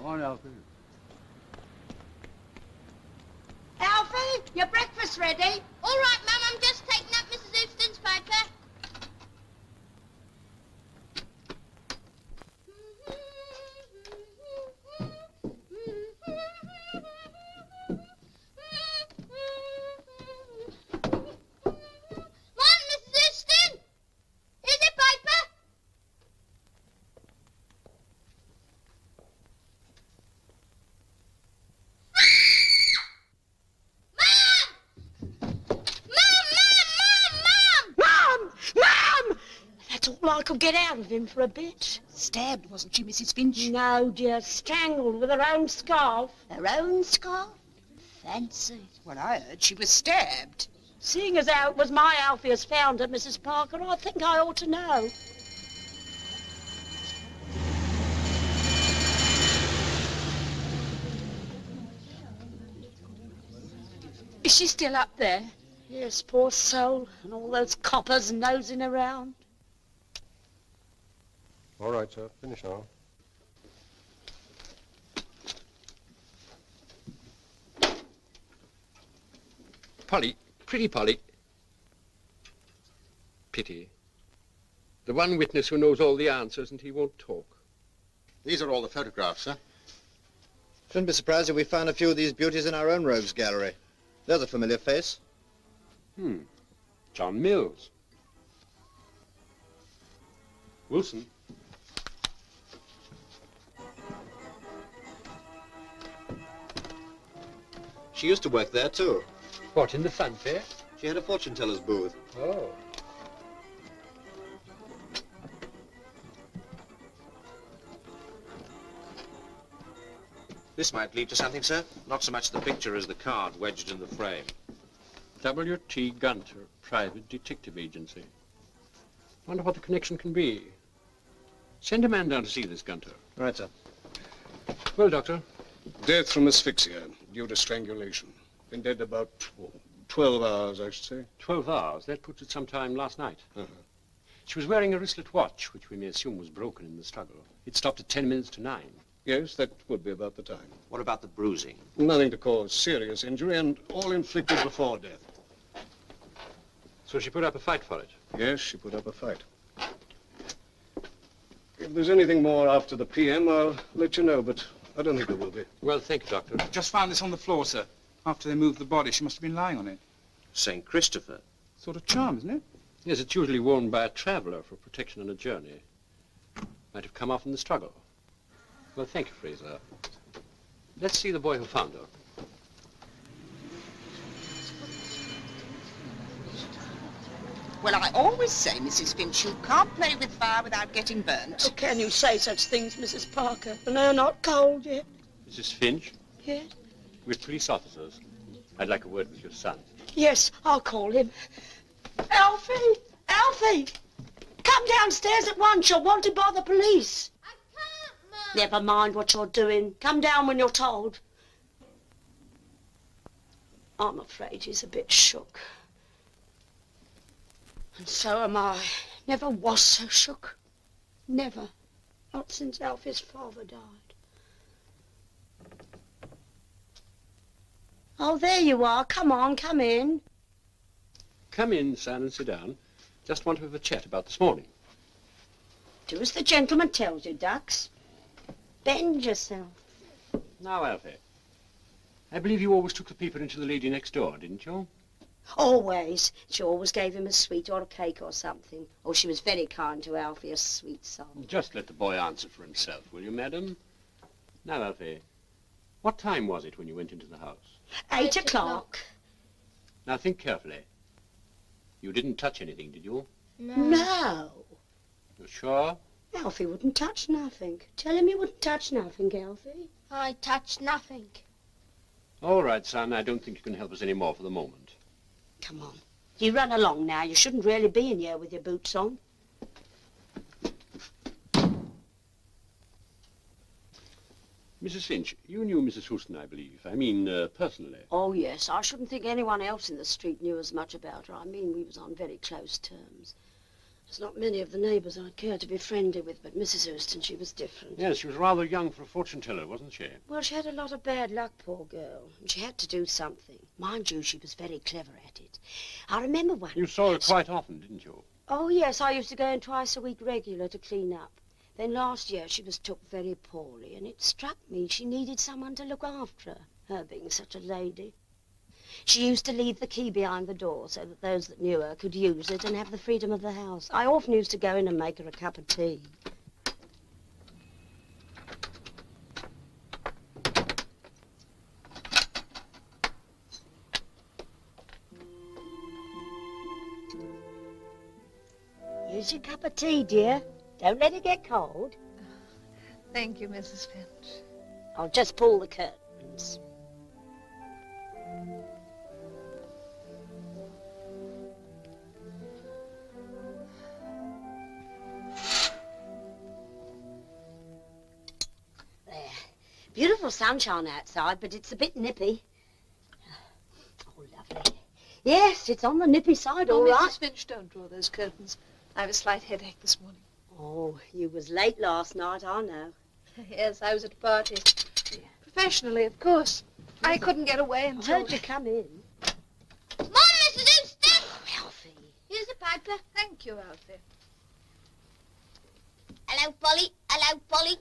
on, Alfie. Alfie, your breakfast's ready. All right, Mum, I'm just taking up Mrs. Houston's paper. I could get out of him for a bit. Stabbed, wasn't she, Mrs. Finch? No, dear, strangled with her own scarf. Her own scarf? Fancy. Well, I heard she was stabbed. Seeing as how it was my Alfie as found her, Mrs. Parker, I think I ought to know. Is she still up there? Yes, poor soul, and all those coppers nosing around. All right, sir. Finish now. Polly, pretty Polly. Pity. The one witness who knows all the answers and he won't talk. These are all the photographs, sir. Shouldn't be surprised if we found a few of these beauties in our own rogues gallery. There's a familiar face. John Mills. Wilson. She used to work there, too. What, in the fun fair? She had a fortune-teller's booth. Oh. This might lead to something, sir. Not so much the picture as the card wedged in the frame. W.T. Gunter, Private Detective Agency. Wonder what the connection can be. Send a man down to see this, Gunter. Right, sir. Well, Doctor? Death from asphyxia, due to strangulation. Been dead about 12 hours, I should say. 12 hours? That puts it sometime last night. She was wearing a wristlet watch, which we may assume was broken in the struggle. It stopped at 10 minutes to 9. Yes, that would be about the time. What about the bruising? Nothing to cause serious injury, and all inflicted before death. So she put up a fight for it? Yes, she put up a fight. If there's anything more after the PM, I'll let you know, but I don't think there will be. Well, thank you, Doctor. Just found this on the floor, sir. After they moved the body, she must have been lying on it. St. Christopher. Sort of charm, isn't it? Yes, it's usually worn by a traveller for protection on a journey. Might have come off in the struggle. Well, thank you, Fraser. Let's see the boy who found her. Well, I always say, Mrs. Finch, you can't play with fire without getting burnt. Oh, can you say such things, Mrs. Parker? And they're not cold yet. Mrs. Finch? Yes? We're police officers. I'd like a word with your son. Yes, I'll call him. Alfie! Alfie! Come downstairs at once. You're wanted by the police. I can't, Mum. Never mind what you're doing. Come down when you're told. I'm afraid he's a bit shook. And so am I. Never was so shook. Never. Not since Alfie's father died. Oh, there you are. Come on, come in. Come in, son, and sit down. Just want to have a chat about this morning. Do as the gentleman tells you, Ducks. Bend yourself. Now, Alfie, I believe you always took the people into the lady next door, didn't you? Always. She always gave him a sweet or a cake or something. Oh, she was very kind to Alfie, a sweet soul. Just let the boy answer for himself, will you, madam? Now, Alfie, what time was it when you went into the house? 8 o'clock. Now, think carefully. You didn't touch anything, did you? No. You're sure? Alfie wouldn't touch nothing. Tell him you wouldn't touch nothing, Alfie. I touched nothing. All right, son, I don't think you can help us any more for the moment. Come on. You run along now. You shouldn't really be in here with your boots on. Mrs. Finch, you knew Mrs. Houston, I believe. I mean, personally. Oh, yes. I shouldn't think anyone else in the street knew as much about her. I mean, we was on very close terms. There's not many of the neighbours I'd care to be friendly with, but Mrs. Houston, she was different. Yes, she was rather young for a fortune teller, wasn't she? Well, she had a lot of bad luck, poor girl, and she had to do something. Mind you, she was very clever at it. I remember one... You saw her quite often, didn't you? Oh, yes, I used to go in twice a week regular to clean up. Then last year she was took very poorly, and it struck me she needed someone to look after her, being such a lady. She used to leave the key behind the door so that those that knew her could use it and have the freedom of the house. I often used to go in and make her a cup of tea. Here's your cup of tea, dear. Don't let it get cold. Thank you, Mrs. Finch. I'll just pull the curtains. There. Beautiful sunshine outside, but it's a bit nippy. Oh, lovely. Yes, it's on the nippy side, all right. Mrs. Finch, don't draw those curtains. I have a slight headache this morning. Oh, you was late last night, I know. Yes, I was at a party. Yeah. Professionally, of course. I couldn't get away until... I heard you come in. Come on, Mrs. Houston! Oh, Alfie. Here's the paper. Thank you, Alfie. Hello, Polly. Hello, Polly.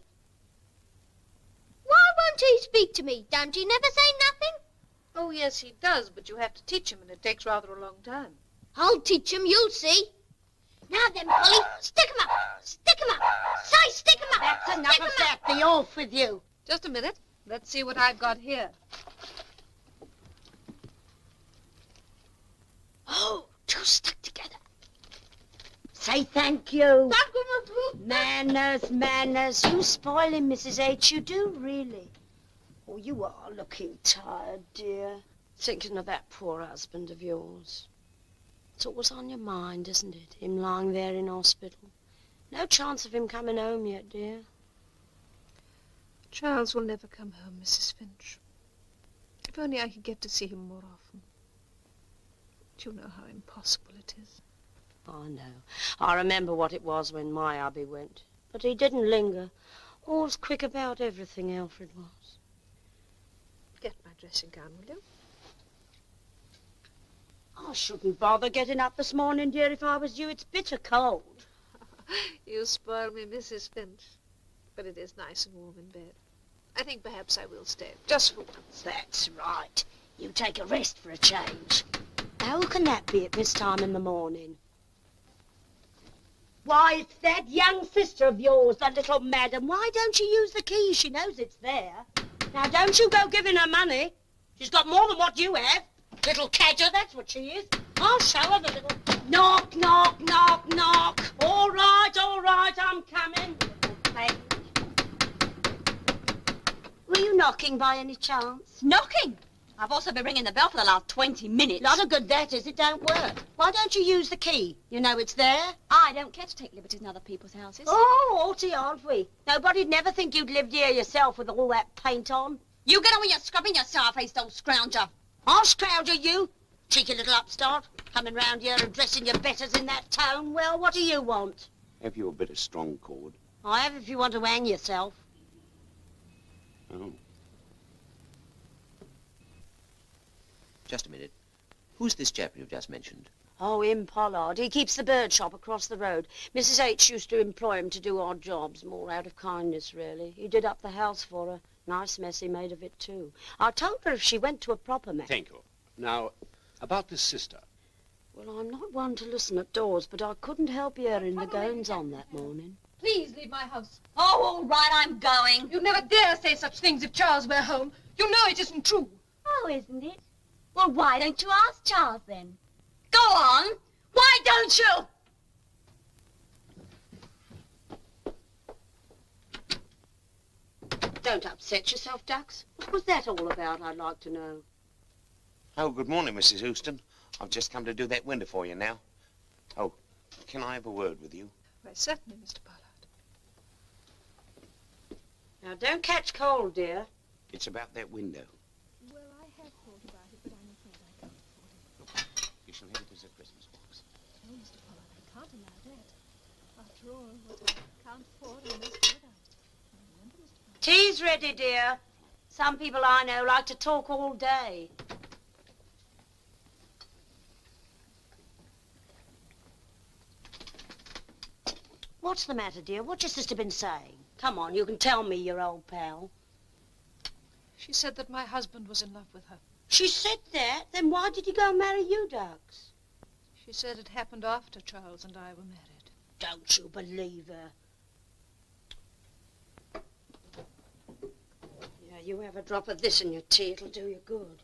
Why won't he speak to me? Don't he never say nothing? Oh, yes, he does, but you have to teach him, and it takes rather a long time. I'll teach him, you'll see. Now then, Polly, stick 'em up. Stick 'em up. Say, stick 'em up. That's enough of that. Be off with you. Just a minute. Let's see what I've got here. Oh, two stuck together. Say thank you. Manners, manners. You spoiling Mrs. H. You do, really. Oh, you are looking tired, dear. Thinking of that poor husband of yours. It's always on your mind, isn't it? Him lying there in hospital. No chance of him coming home yet, dear. Charles will never come home, Mrs. Finch. If only I could get to see him more often. But you know how impossible it is. I know. I remember what it was when my hubby went. But he didn't linger. Always quick about everything, Alfred was. Get my dressing gown, will you? I shouldn't bother getting up this morning, dear, if I was you. It's bitter cold. You spoil me, Mrs. Finch. But it is nice and warm in bed. I think perhaps I will stay, just for once. That's right. You take a rest for a change. Now, who can that be at this time in the morning? Why, it's that young sister of yours, the little madam. Why don't you use the key? She knows it's there. Now, don't you go giving her money. She's got more than what you have. Little cadger, that's what she is. I'll show her the little... Knock, knock, knock, knock. All right, I'm coming. Little thing. Were you knocking by any chance? Knocking? I've also been ringing the bell for the last 20 minutes. Lot of good that is, it don't work. Why don't you use the key? You know it's there. I don't care to take liberties in other people's houses. Oh, haughty, aren't we? Nobody'd never think you'd lived here yourself with all that paint on. You get on with your scrubbing, you sour-faced old scrounger. I'll scrounger you, cheeky little upstart. Coming round here and dressing your betters in that tone. Well, what do you want? Have you a bit of strong cord? I have if you want to hang yourself. Oh. Just a minute. Who's this chap you've just mentioned? Oh, him, Pollard. He keeps the bird shop across the road. Mrs. H. used to employ him to do odd jobs, more out of kindness, really. He did up the house for her. Nice mess he made of it, too. I told her if she went to a proper man... Thank you. Now, about this sister. Well, I'm not one to listen at doors, but I couldn't help hearing the goings-on that morning. Please leave my house. Oh, all right, I'm going. You'd never dare say such things if Charles were home. You know it isn't true. Oh, isn't it? Well, why don't you ask Charles, then? Go on. Why don't you? Don't upset yourself, Ducks. What was that all about, I'd like to know? Oh, good morning, Mrs. Houston. I've just come to do that window for you now. Oh, can I have a word with you? Why, certainly, Mr. Pollard. Now, don't catch cold, dear. It's about that window. Well, I have thought about it, but I'm afraid I can't afford it. You shall have it as a Christmas box. No, Mr. Pollard, I can't allow that. sure what I count for in this weather. Tea's ready, dear. Some people I know like to talk all day. What's the matter, dear? What's your sister been saying? Come on, you can tell me, your old pal. She said that my husband was in love with her. She said that? Then why did he go and marry you, Ducks? She said it happened after Charles and I were married. Don't you believe her? Yeah, you have a drop of this in your tea, it'll do you good.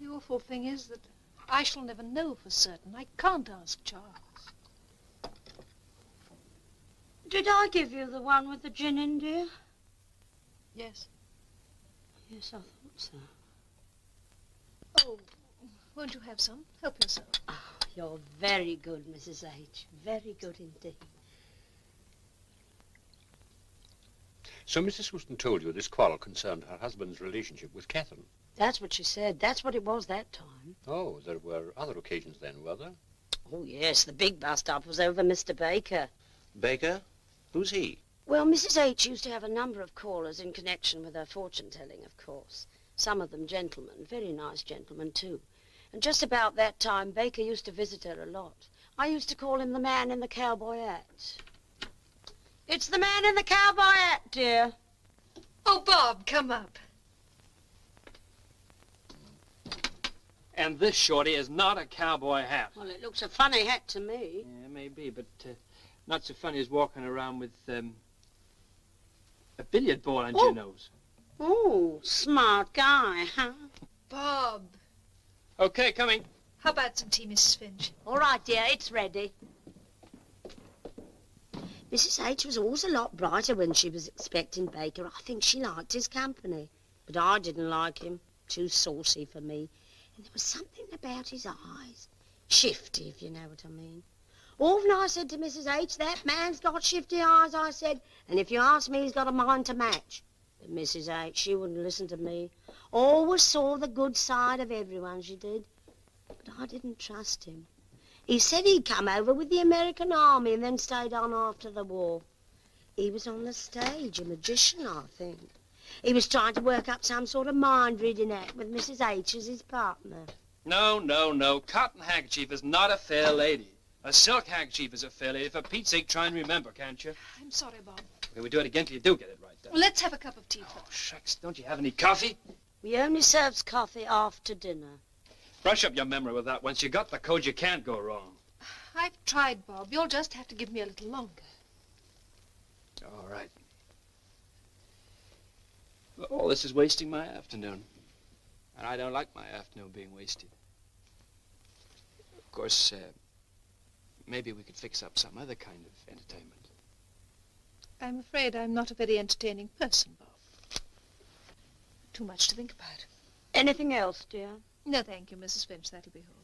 The awful thing is that I shall never know for certain. I can't ask Charles. Did I give you the one with the gin in, dear? Yes. Yes, I thought so. Oh, won't you have some? Help yourself. Oh, you're very good, Mrs. H. Very good indeed. So Mrs. Houston told you this quarrel concerned her husband's relationship with Catherine? That's what she said. That's what it was that time. Oh, there were other occasions then, were there? Oh, yes, the big bust-up was over Mr. Baker. Baker? Who's he? Well, Mrs. H. used to have a number of callers in connection with her fortune-telling, of course. Some of them gentlemen, very nice gentlemen, too. And just about that time, Baker used to visit her a lot. I used to call him the man in the cowboy hat. It's the man in the cowboy hat, dear. Oh, Bob, come up. And this, Shorty, is not a cowboy hat. Well, it looks a funny hat to me. Yeah, maybe, but not so funny as walking around with a billiard ball on your nose. Oh, smart guy, huh? Bob. Okay, coming. How about some tea, Mrs. Finch? All right, dear, it's ready. Mrs. H. was always a lot brighter when she was expecting Baker. I think she liked his company. But I didn't like him. Too saucy for me. And there was something about his eyes. Shifty, if you know what I mean. Often I said to Mrs. H., that man's got shifty eyes, I said. And if you ask me, he's got a mind to match. But Mrs. H., she wouldn't listen to me. Always saw the good side of everyone, she did. But I didn't trust him. He said he'd come over with the American Army and then stayed on after the war. He was on the stage, a magician, I think. He was trying to work up some sort of mind-reading act with Mrs. H. as his partner. No, no, no. Cotton handkerchief is not a fair lady. A silk handkerchief is a fair lady. For Pete's sake, try and remember, can't you? I'm sorry, Bob. Okay, we do it again till you do get it right, then. Well, let's have a cup of tea first. Oh, shucks. Don't you have any coffee? We only serves coffee after dinner. Brush up your memory with that. Once you got the code, you can't go wrong. I've tried, Bob. You'll just have to give me a little longer. All right. All this is wasting my afternoon. And I don't like my afternoon being wasted. Of course, maybe we could fix up some other kind of entertainment. I'm afraid I'm not a very entertaining person, Bob. Too much to think about. Anything else, dear? No, thank you, Mrs. Finch. That'll be all.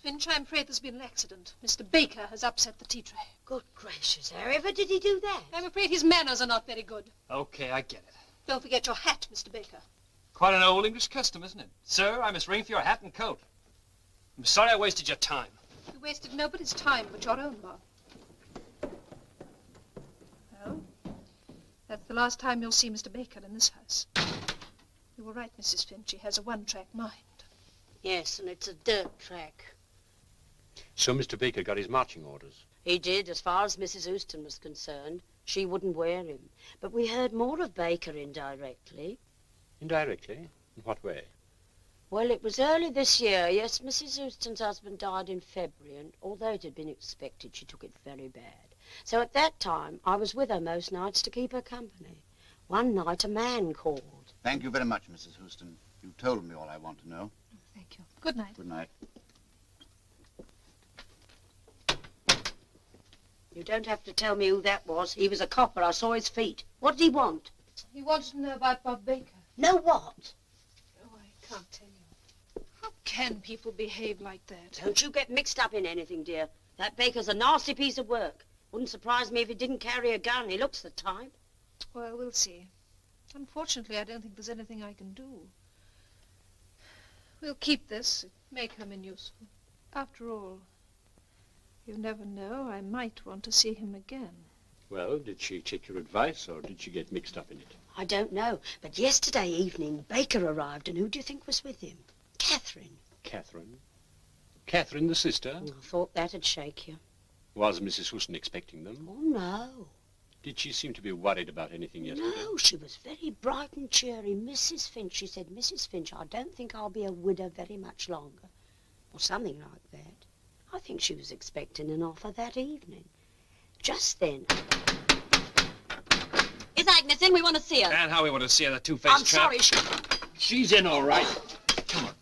Finch, I'm afraid there's been an accident. Mr. Baker has upset the tea tray. Good gracious, however did he do that? I'm afraid his manners are not very good. Okay, I get it. Don't forget your hat, Mr. Baker. Quite an old English custom, isn't it? Sir, I must ring for your hat and coat. I'm sorry I wasted your time. You wasted nobody's time but your own, Bob. Well, that's the last time you'll see Mr. Baker in this house. You were right, Mrs. Finch. He has a one-track mind. Yes, and it's a dirt track. So Mr. Baker got his marching orders? He did, as far as Mrs. Houston was concerned. She wouldn't wear him. But we heard more of Baker indirectly. Indirectly? In what way? Well, it was early this year. Yes, Mrs. Houston's husband died in February, and although it had been expected, she took it very bad. So at that time, I was with her most nights to keep her company. One night, a man called. Thank you very much, Mrs. Houston. You told me all I want to know. Thank you. Good night. Good night. You don't have to tell me who that was. He was a copper. I saw his feet. What did he want? He wanted to know about Bob Baker. Know what? Oh, I can't tell you. can people behave like that? Don't you get mixed up in anything, dear. That Baker's a nasty piece of work. Wouldn't surprise me if he didn't carry a gun. He looks the type. Well, we'll see. Unfortunately, I don't think there's anything I can do. We'll keep this. It may come in useful. After all, you never know. I might want to see him again. Well, did she take your advice, or did she get mixed up in it? I don't know, but yesterday evening, Baker arrived, and who do you think was with him? Catherine. Catherine? Catherine, the sister? I thought that'd shake you. Was Mrs. Houston expecting them? Oh, no. Did she seem to be worried about anything yesterday? No, she was very bright and cheery. Mrs. Finch, she said, Mrs. Finch, I don't think I'll be a widow very much longer. Or something like that. I think she was expecting an offer that evening. Just then... Is Agnes in? We want to see her. And how we want to see her, the two-faced I'm trap. sorry, She's in, all right. Come on.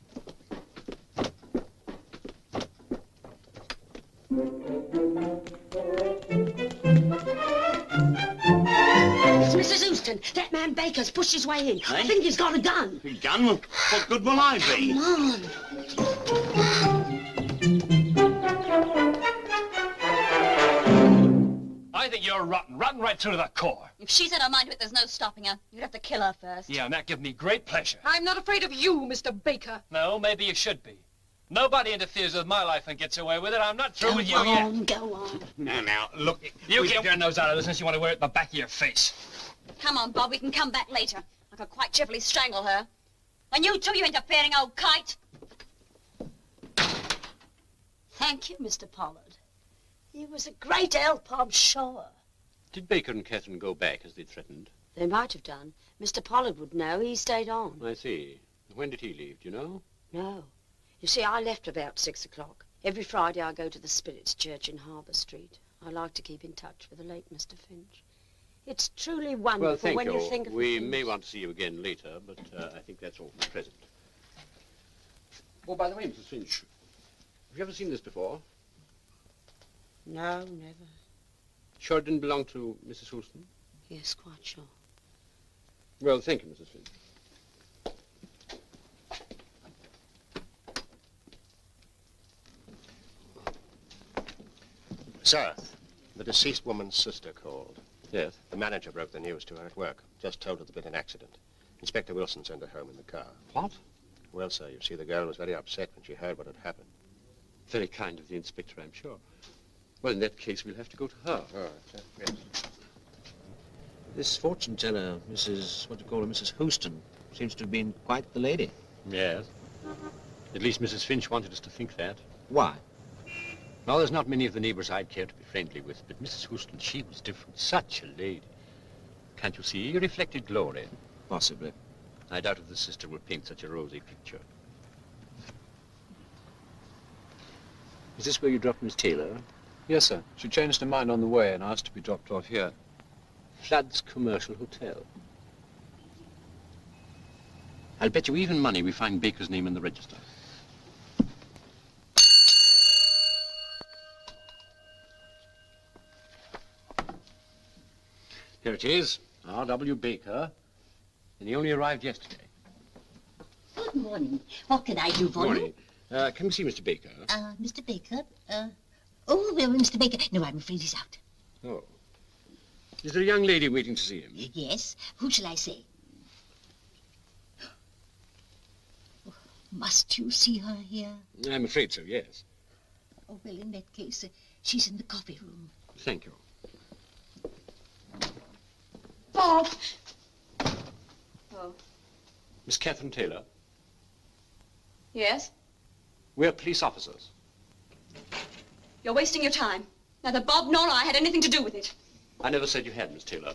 It's Mrs. Houston. That man Baker's pushed his way in. I think he's got a gun. A gun? What good will I be? Come on. I think you're rotten right through to the core. If she set her mind to it, there's no stopping her. You'd have to kill her first. Yeah, and that gives me great pleasure. I'm not afraid of you, Mr. Baker. No, maybe you should be. Nobody interferes with my life and gets away with it. I'm not through with you yet. Go on. Now, look... You keep your nose out of this unless you want to wear it in the back of your face. Come on, Bob, we can come back later. I could quite cheerfully strangle her. And you too, you interfering old kite. Thank you, Mr. Pollard. He was a great help, I'm sure. Did Baker and Catherine go back as they threatened? They might have done. Mr. Pollard would know. He stayed on. I see. When did he leave, do you know? No. You see, I left about 6 o'clock. Every Friday I go to the Spirits Church in Harbour Street. I like to keep in touch with the late Mr. Finch. It's truly wonderful when you think of we may want to see you again later, but I think that's all for the present. Oh, by the way, Mrs. Finch, have you ever seen this before? No, never. Sure it didn't belong to Mrs. Houston? Yes, quite sure. Well, thank you, Mrs. Finch. Sir, the deceased woman's sister called. Yes? The manager broke the news to her at work. Just told her there'd been an accident. Inspector Wilson sent her home in the car. What? Well, sir, you see, the girl was very upset when she heard what had happened. Very kind of the inspector, I'm sure. Well, in that case, we'll have to go to her. All right, sir. Yes. This fortune teller, Mrs. Houston, seems to have been quite the lady. Yes. At least Mrs. Finch wanted us to think that. Why? Well, there's not many of the neighbors I'd care to be friendly with, but Mrs. Houston, she was different. Such a lady. Can't you see? Reflected glory. Possibly. I doubt if the sister will paint such a rosy picture. Is this where you dropped Miss Taylor? Yes, sir. She changed her mind on the way and asked to be dropped off here. Flood's Commercial Hotel. I'll bet you even money we find Baker's name in the register. Here it is, R.W. Baker, and he only arrived yesterday. Good morning. What can I do for Morning. you? Can we see Mr. Baker? Mr. Baker? Oh, well, Mr. Baker. No, I'm afraid he's out. Oh. Is there a young lady waiting to see him? Yes. Who shall I say? Oh, must you see her here? I'm afraid so, yes. Oh, well, in that case, she's in the coffee room. Thank you. Bob! Oh. Miss Catherine Taylor, Yes? we're police officers. You're wasting your time. Neither Bob nor I had anything to do with it. I never said you had, Miss Taylor.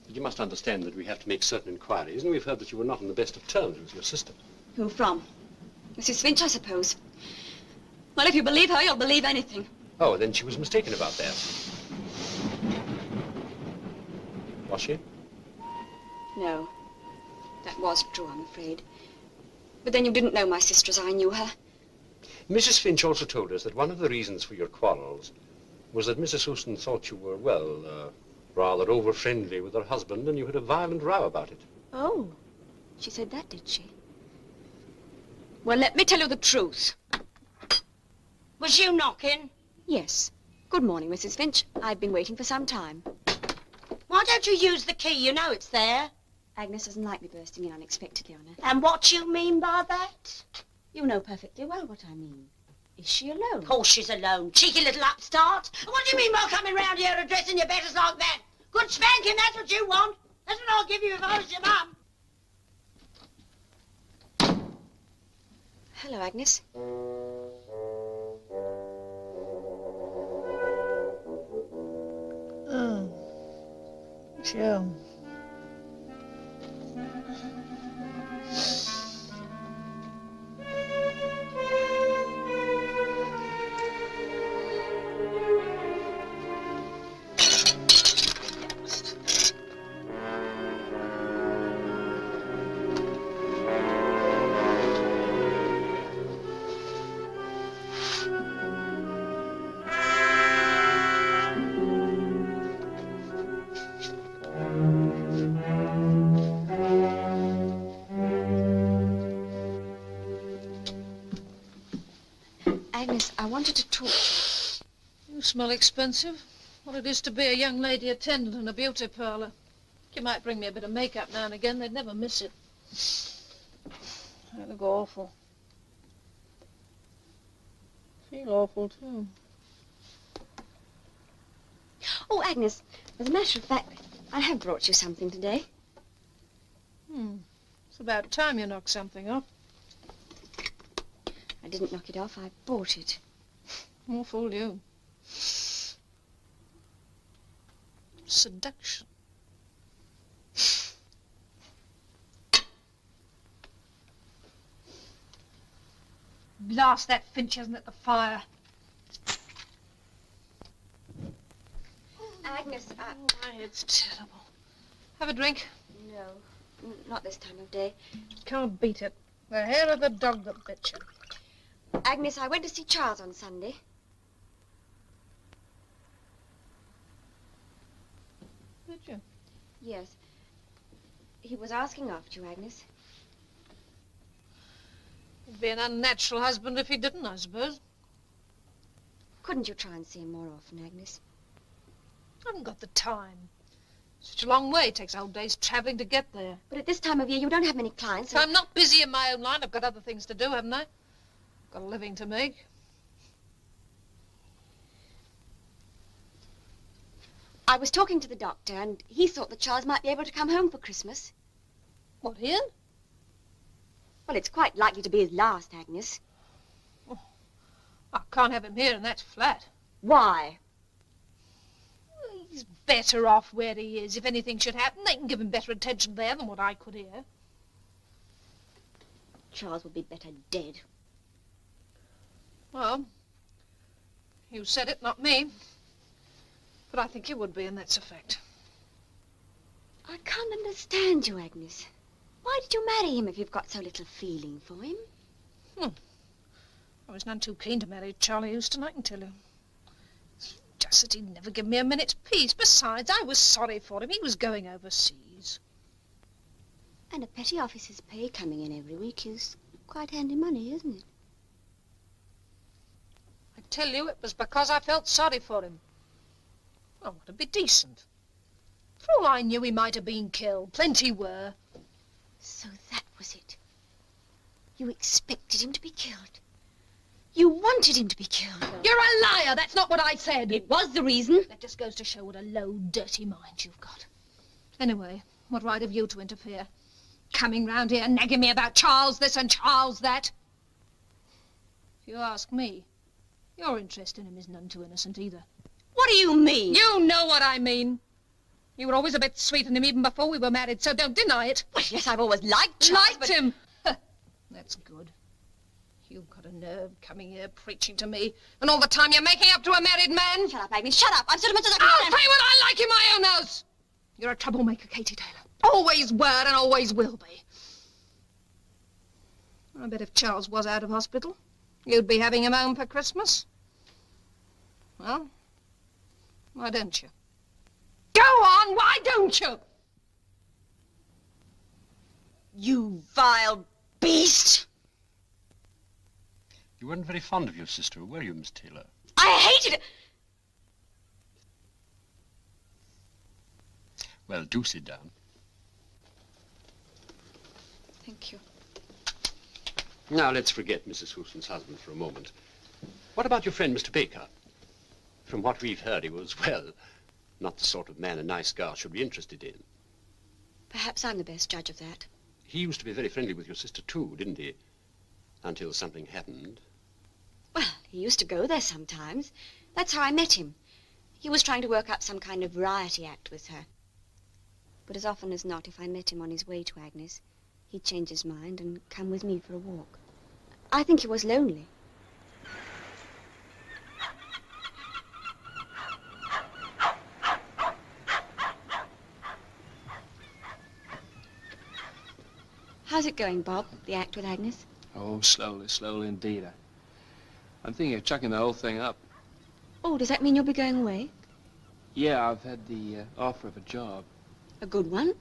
But you must understand that we have to make certain inquiries, and we've heard that you were not on the best of terms with your sister. Who from? Mrs. Finch, I suppose. Well, if you believe her, you'll believe anything. Oh, then she was mistaken about that. Was she? No. That was true, I'm afraid. But then you didn't know my sister as I knew her. Mrs. Finch also told us that one of the reasons for your quarrels was that Mrs. Houston thought you were, well, rather over-friendly with her husband, and you had a violent row about it. Oh. She said that, did she? Well, let me tell you the truth. Was you knocking? Yes. Good morning, Mrs. Finch. I've been waiting for some time. Why don't you use the key? You know it's there. Agnes doesn't like me bursting in unexpectedly on her. And what do you mean by that? You know perfectly well what I mean. Is she alone? Of course she's alone. Cheeky little upstart. What do you mean by coming round here addressing your betters like that? Good spanking, that's what you want. That's what I'll give you if I was your mum. Hello, Agnes. Oh, Joe. Agnes, I wanted to talk to you. You smell expensive. What it is to be a young lady attendant in a beauty parlour. You might bring me a bit of makeup now and again. They'd never miss it. I look awful. Feel awful, too. Oh, Agnes, as a matter of fact, I have brought you something today. It's about time you knocked something off. I didn't knock it off, I bought it. More fool you. Seduction. Blast that Finch isn't at the fire. Agnes, my head's terrible. Have a drink? No, not this time of day. Can't beat it. The hair of the dog that bit you. Agnes, I went to see Charles on Sunday. Did you? Yes. He was asking after you, Agnes. He'd be an unnatural husband if he didn't, I suppose. Couldn't you try and see him more often, Agnes? I haven't got the time. Such a long way. It takes whole days travelling to get there. But at this time of year, you don't have many clients. So I'm not busy in my own line. I've got other things to do, haven't I? Got a living to make. I was talking to the doctor, and he thought that Charles might be able to come home for Christmas. What, here? Well, it's quite likely to be his last, Agnes. Oh, I can't have him here in that flat. Why? He's better off where he is. If anything should happen, they can give him better attention there than what I could here. Charles would be better dead. Well, you said it, not me. But I think you would be, and that's a fact. I can't understand you, Agnes. Why did you marry him if you've got so little feeling for him? I was none too keen to marry Charlie Houston, I can tell you. Just that he'd never give me a minute's peace. Besides, I was sorry for him. He was going overseas. And a petty officer's pay coming in every week is quite handy money, isn't it? I tell you, it was because I felt sorry for him. I want to be decent. For all I knew, he might have been killed. Plenty were. So that was it. You expected him to be killed. You wanted him to be killed. You're a liar. That's not what I said. It was the reason. That just goes to show what a low, dirty mind you've got. Anyway, what right have you to interfere? Coming round here nagging me about Charles this and Charles that. If you ask me, your interest in him is none too innocent either. What do you mean? You know what I mean. You were always a bit sweet on him even before we were married, so don't deny it. Well, yes, I've always liked Charles, Liked him? That's good. You've got a nerve coming here preaching to me, and all the time you're making up to a married man. Shut up, Agnes, shut up. I'm sentimental as I can I'll stand. say what I like in my own house. You're a troublemaker, Katie Taylor. Always were and always will be. I bet if Charles was out of hospital, you'd be having him home for Christmas. Well, why don't you? Go on, why don't you? You vile beast! You weren't very fond of your sister, were you, Miss Taylor? I hated it! Well, do sit down. Thank you. Now, let's forget Mrs. Houston's husband for a moment. What about your friend, Mr. Baker? From what we've heard, he was, well, not the sort of man a nice girl should be interested in. Perhaps I'm the best judge of that. He used to be very friendly with your sister, too, didn't he? Until something happened. Well, he used to go there sometimes. That's how I met him. He was trying to work up some kind of variety act with her. But as often as not, if I met him on his way to Agnes, he'd change his mind and come with me for a walk. I think he was lonely. How's it going, Bob, the act with Agnes? Oh, slowly, slowly indeed. I'm thinking of chucking the whole thing up. Oh, does that mean you'll be going away? Yeah, I've had the offer of a job. A good one?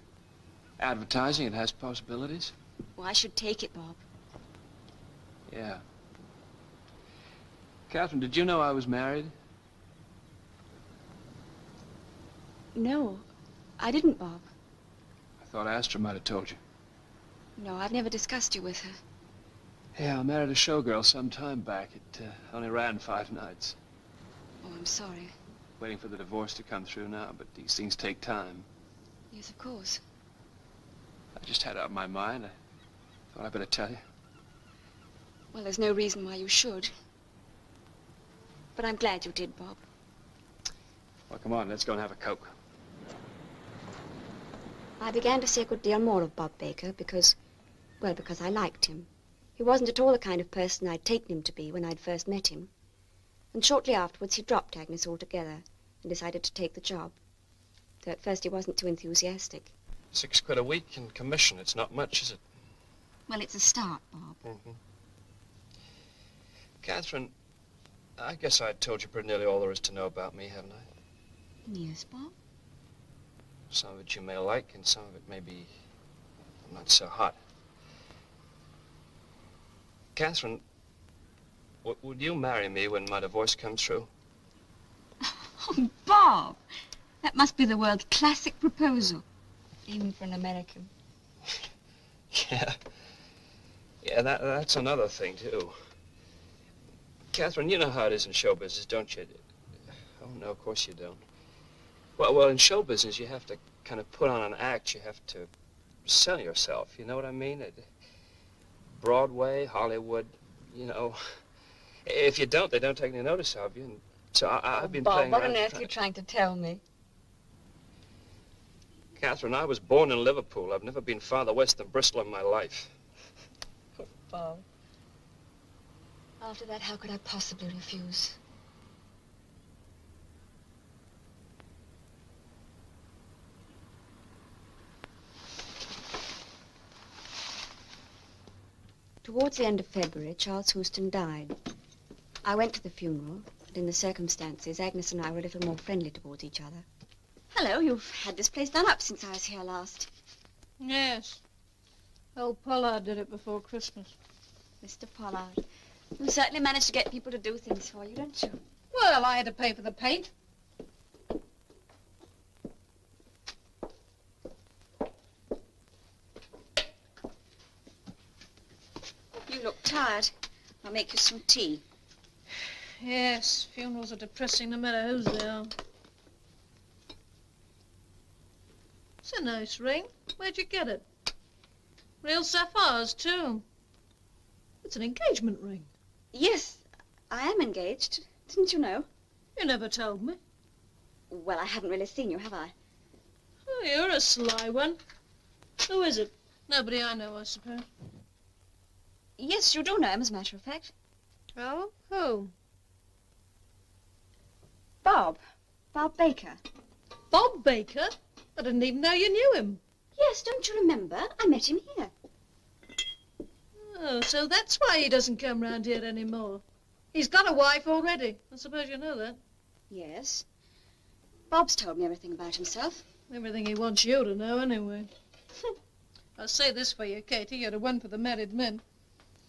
Advertising, it has possibilities. Well, I should take it, Bob. Yeah. Catherine, did you know I was married? No, I didn't, Bob. I thought Astra might have told you. No, I've never discussed you with her. Yeah, I married a showgirl some time back. It only ran 5 nights. Oh, I'm sorry. Waiting for the divorce to come through now, but these things take time. Yes, of course. I just had it on my mind. I thought I'd better tell you. Well, there's no reason why you should. But I'm glad you did, Bob. Well, come on, let's go and have a Coke. I began to see a good deal more of Bob Baker because I liked him. He wasn't at all the kind of person I'd taken him to be when I'd first met him. And shortly afterwards, he dropped Agnes altogether and decided to take the job. Though at first he wasn't too enthusiastic. £6 a week in commission. It's not much, is it? Well, it's a start, Bob. Mm-hmm. Catherine, I guess I told you pretty nearly all there is to know about me, haven't I? Yes, Bob. Some of it you may like, and some of it may be not so hot. Catherine, would you marry me when my divorce comes through? Oh, Bob! That must be the world's classic proposal. Even for an American. Yeah. Yeah, that's another thing, too. Catherine, you know how it is in show business, don't you? Oh, no, of course you don't. Well, in show business, you have to kind of put on an act. You have to sell yourself, you know what I mean? Broadway, Hollywood, you know. If you don't, they don't take any notice of you. And so I've been playing Bob, around. what on earth are you trying to tell me? Catherine, I was born in Liverpool. I've never been farther west than Bristol in my life. Oh, Bob. After that, how could I possibly refuse? Towards the end of February, Charles Houston died. I went to the funeral, and in the circumstances, Agnes and I were a little more friendly towards each other. Hello, you've had this place done up since I was here last. Yes. Old Pollard did it before Christmas. Mr. Pollard, you certainly managed to get people to do things for you, don't you? Well, I had to pay for the paint. You look tired. I'll make you some tea. Yes, funerals are depressing no matter whose they are. It's a nice ring. Where'd you get it? Real sapphires, too. It's an engagement ring. Yes, I am engaged. Didn't you know? You never told me. Well, I haven't really seen you, have I? Oh, you're a sly one. Who is it? Nobody I know, I suppose. Yes, you do know him, as a matter of fact. Oh? Who? Bob. Bob Baker. Bob Baker? I didn't even know you knew him. Yes, don't you remember? I met him here. Oh, so that's why he doesn't come round here anymore. He's got a wife already. I suppose you know that. Yes. Bob's told me everything about himself. Everything he wants you to know, anyway. I'll say this for you, Katie. You're the one for the married men.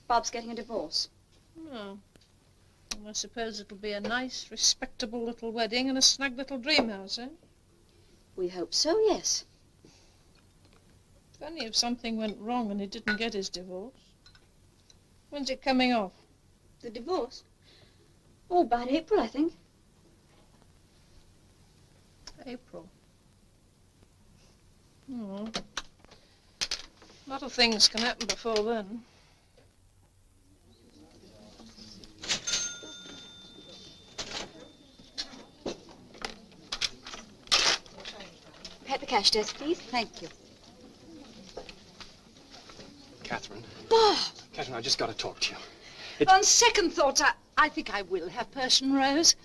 Bob's getting a divorce. No. Well, I suppose it'll be a nice, respectable little wedding and a snug little dream house, eh? We hope so, yes. If only if something went wrong and he didn't get his divorce. When's it coming off? The divorce? Oh, about April, I think. April. Oh. A lot of things can happen before then. At the cash desk, please. Thank you. Catherine. Bob! Catherine, I just got to talk to you. On second thoughts, I think I will have Persian rose.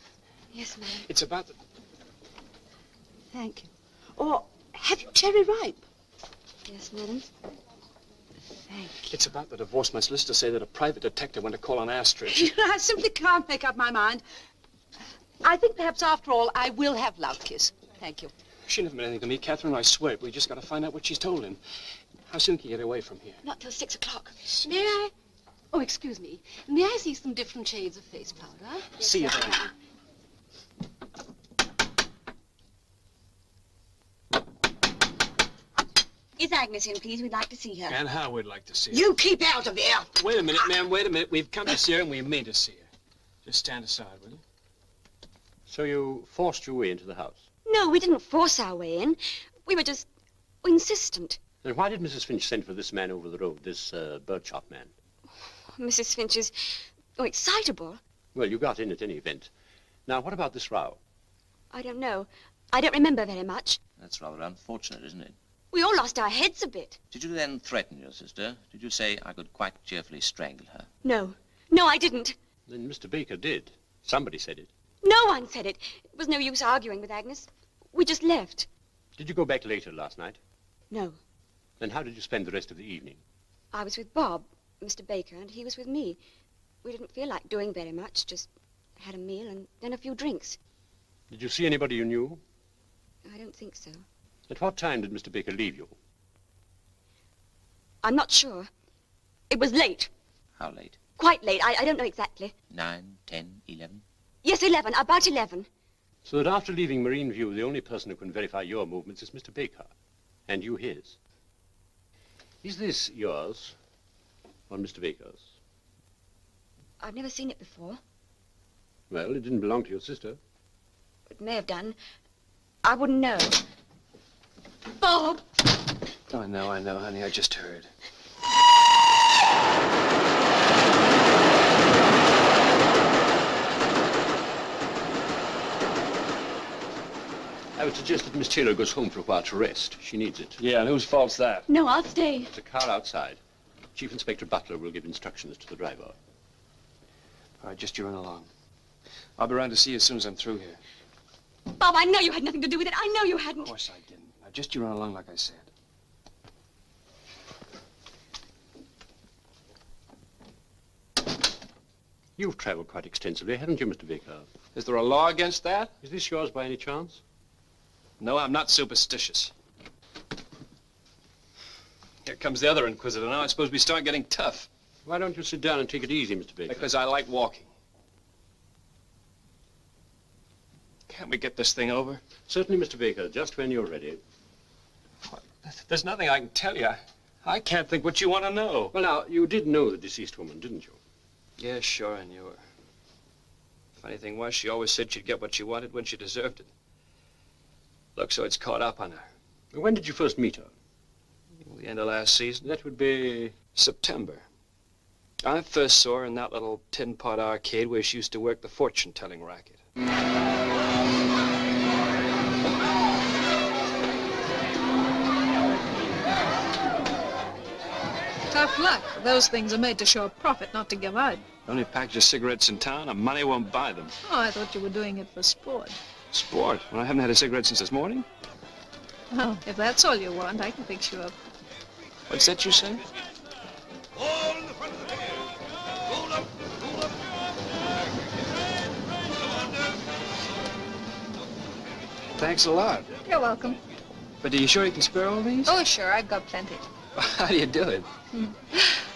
Yes, ma'am. It's about the... Thank you. Or have you cherry ripe? Yes, madam. Thank It's about the divorce. My solicitor say that a private detective went to call on Astrid. you. I simply can't make up my mind. I think perhaps after all I will have Love Kiss. Thank you. She never meant anything to me, Catherine. I swear it. We just got to find out what she's told him. How soon can you get away from here? Not till 6 o'clock. May I? Oh, excuse me. May I see some different shades of face powder? See you then. Is Agnes in, please? We'd like to see her. And how we'd like to see her. You keep out of here! Wait a minute, ma'am. Wait a minute. We've come to see her and we mean to see her. Just stand aside, will you? So you forced your way into the house? No, we didn't force our way in. We were just insistent. Then why did Mrs. Finch send for this man over the road, this bird shop man? Mrs. Finch is excitable. Well, you got in at any event. Now, what about this row? I don't know. I don't remember very much. That's rather unfortunate, isn't it? We all lost our heads a bit. Did you then threaten your sister? Did you say I could quite cheerfully strangle her? No. No, I didn't. Then Mr. Baker did. Somebody said it. No one said it. It was no use arguing with Agnes. We just left. Did you go back later last night? No. Then how did you spend the rest of the evening? I was with Bob, Mr. Baker, and he was with me. We didn't feel like doing very much, just had a meal and then a few drinks. Did you see anybody you knew? I don't think so. At what time did Mr. Baker leave you? I'm not sure. It was late. How late? Quite late. I don't know exactly. 9, 10, 11? Yes, 11. About 11. So that after leaving Marine View, the only person who can verify your movements is Mr. Baker, and you his. Is this yours or Mr. Baker's? I've never seen it before. Well, it didn't belong to your sister. It may have done. I wouldn't know. Bob! Oh, I know, honey. I just heard. I would suggest that Miss Taylor goes home for a while to rest. She needs it. Yeah, and whose fault's that? No, I'll stay. There's a car outside. Chief Inspector Butler will give instructions to the driver. All right, just you run along. I'll be around to see you as soon as I'm through here. Bob, I know you had nothing to do with it. I know you hadn't. Of course I didn't. Now, just you run along like I said. You've traveled quite extensively, haven't you, Mr. Baker? Is there a law against that? Is this yours by any chance? No, I'm not superstitious. Here comes the other inquisitor. Now I suppose we start getting tough. Why don't you sit down and take it easy, Mr. Baker? Because I like walking. Can't we get this thing over? Certainly, Mr. Baker, just when you're ready. There's nothing I can tell you. I can't think what you want to know. Well, now, you did know the deceased woman, didn't you? Yeah, sure, I knew her. Funny thing was, she always said she'd get what she wanted when she deserved it. Look, so it's caught up on her. When did you first meet her? The end of last season. That would be... September. I first saw her in that little tin-pot arcade where she used to work the fortune-telling racket. Tough luck. Those things are made to show a profit, not to give out. Only package of cigarettes in town, and money won't buy them. Oh, I thought you were doing it for sport. Sport? Well, I haven't had a cigarette since this morning. Well, if that's all you want, I can fix you up. What's that you say? All in the front of the field. Hold up, hold up. Thanks a lot. You're welcome. But are you sure you can spare all these? Oh, sure, I've got plenty. How do you do it?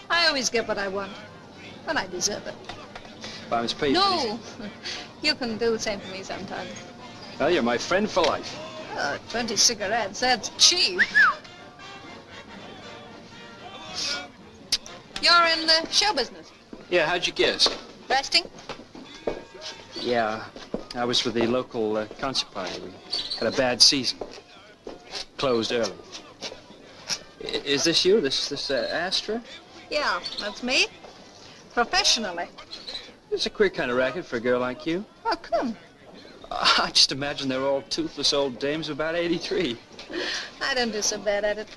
I always get what I want, when I deserve it. I was paid. No, you can do the same for me sometime. Well, you're my friend for life. 20 cigarettes, that's cheap. You're in the show business? Yeah, how'd you guess? Resting? Yeah, I was for the local concert party. We had a bad season. Closed early. Is this you, this Astra? Yeah, that's me. Professionally. It's a queer kind of racket for a girl like you. How come? I just imagine they're all toothless old dames of about 83. I don't do so bad at it.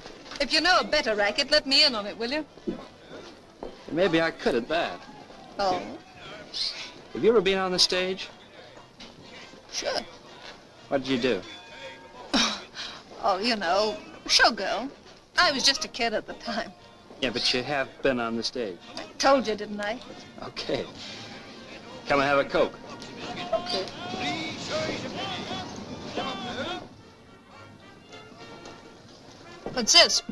If you know a better racket, let me in on it, will you? Maybe I could at that. Oh? Have you ever been on the stage? Sure. What did you do? Oh, you know, showgirl. I was just a kid at the time. Yeah, but you have been on the stage. I told you, didn't I? Okay. Come and have a Coke. Okay. What's this?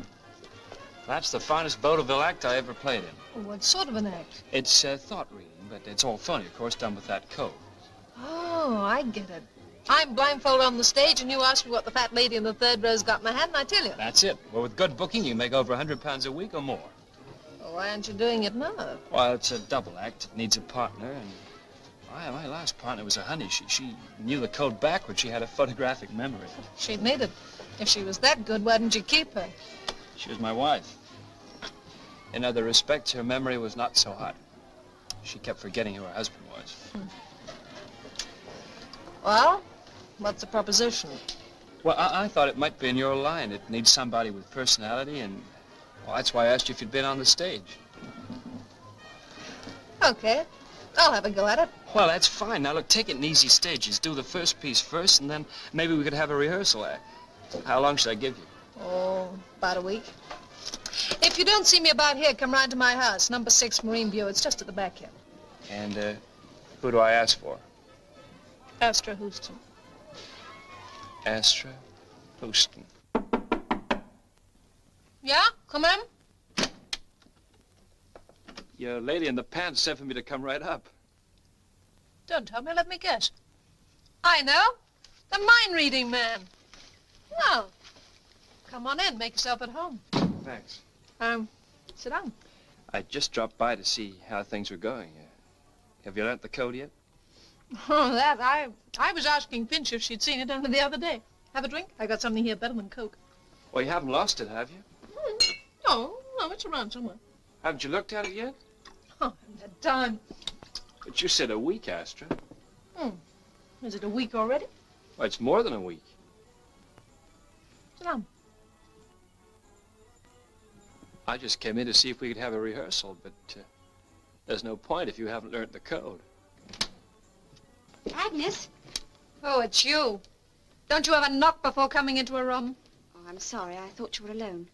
That's the finest vaudeville act I ever played in. What sort of an act? It's thought reading, but it's all phony, of course, done with that code. Oh, I get it. I'm blindfolded on the stage, and you ask me what the fat lady in the third row's got in her hand, and I tell you. That's it. Well, with good booking, you make over £100 a week or more. Well, why aren't you doing it now? Well, it's a double act. It needs a partner, and my last partner was a honey. She knew the code backward. She had a photographic memory. She'd need it. If she was that good, why didn't you keep her? She was my wife. In other respects, her memory was not so hot. She kept forgetting who her husband was. Well, what's the proposition? Well, I thought it might be in your line. It needs somebody with personality, and well, that's why I asked you if you'd been on the stage. Okay, I'll have a go at it. Well, that's fine. Now, look, take it in easy stages. Do the first piece first, and then maybe we could have a rehearsal act. How long should I give you? Oh, about a week. If you don't see me about here, come round to my house, number 6 Marine View. It's just at the back here. And, who do I ask for? Astra Houston. Astra Houston. Yeah? Come in? Your lady in the pants sent for me to come right up. Don't tell me, let me guess. I know. The mind-reading man. Well, come on in, make yourself at home. Thanks. Sit down. I just dropped by to see how things were going. Have you learnt the code yet? Oh, that, I was asking Finch if she'd seen it only the other day. Have a drink? I got something here better than Coke. Well, you haven't lost it, have you? No, it's around somewhere. Haven't you looked at it yet? Oh, I haven't had time. But you said a week, Astra. Is it a week already? Well, it's more than a week. Sit down. I just came in to see if we could have a rehearsal, but there's no point if you haven't learned the code. Agnes? Oh, it's you. Don't you ever knock before coming into a room? Oh, I'm sorry. I thought you were alone.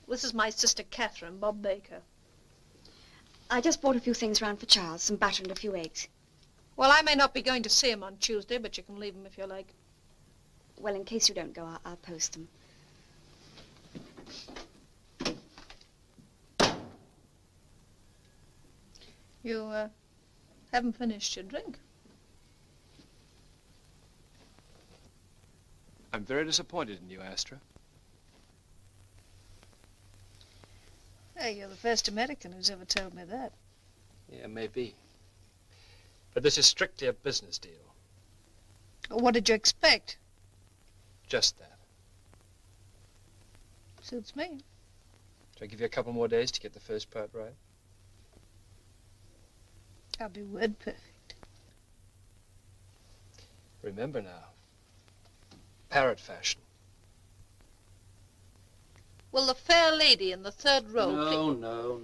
This is my sister Catherine, Bob Baker. I just brought a few things round for Charles, some butter and a few eggs. Well, I may not be going to see him on Tuesday, but you can leave them if you like. Well, in case you don't go, I'll post them. You, haven't finished your drink. I'm very disappointed in you, Astra. Hey, you're the first American who's ever told me that. Yeah, maybe. But this is strictly a business deal. What did you expect? Just that. Suits me. Shall I give you a couple more days to get the first part right? I'll be word perfect. Remember now, parrot fashion. Will the fair lady in the third row please? No.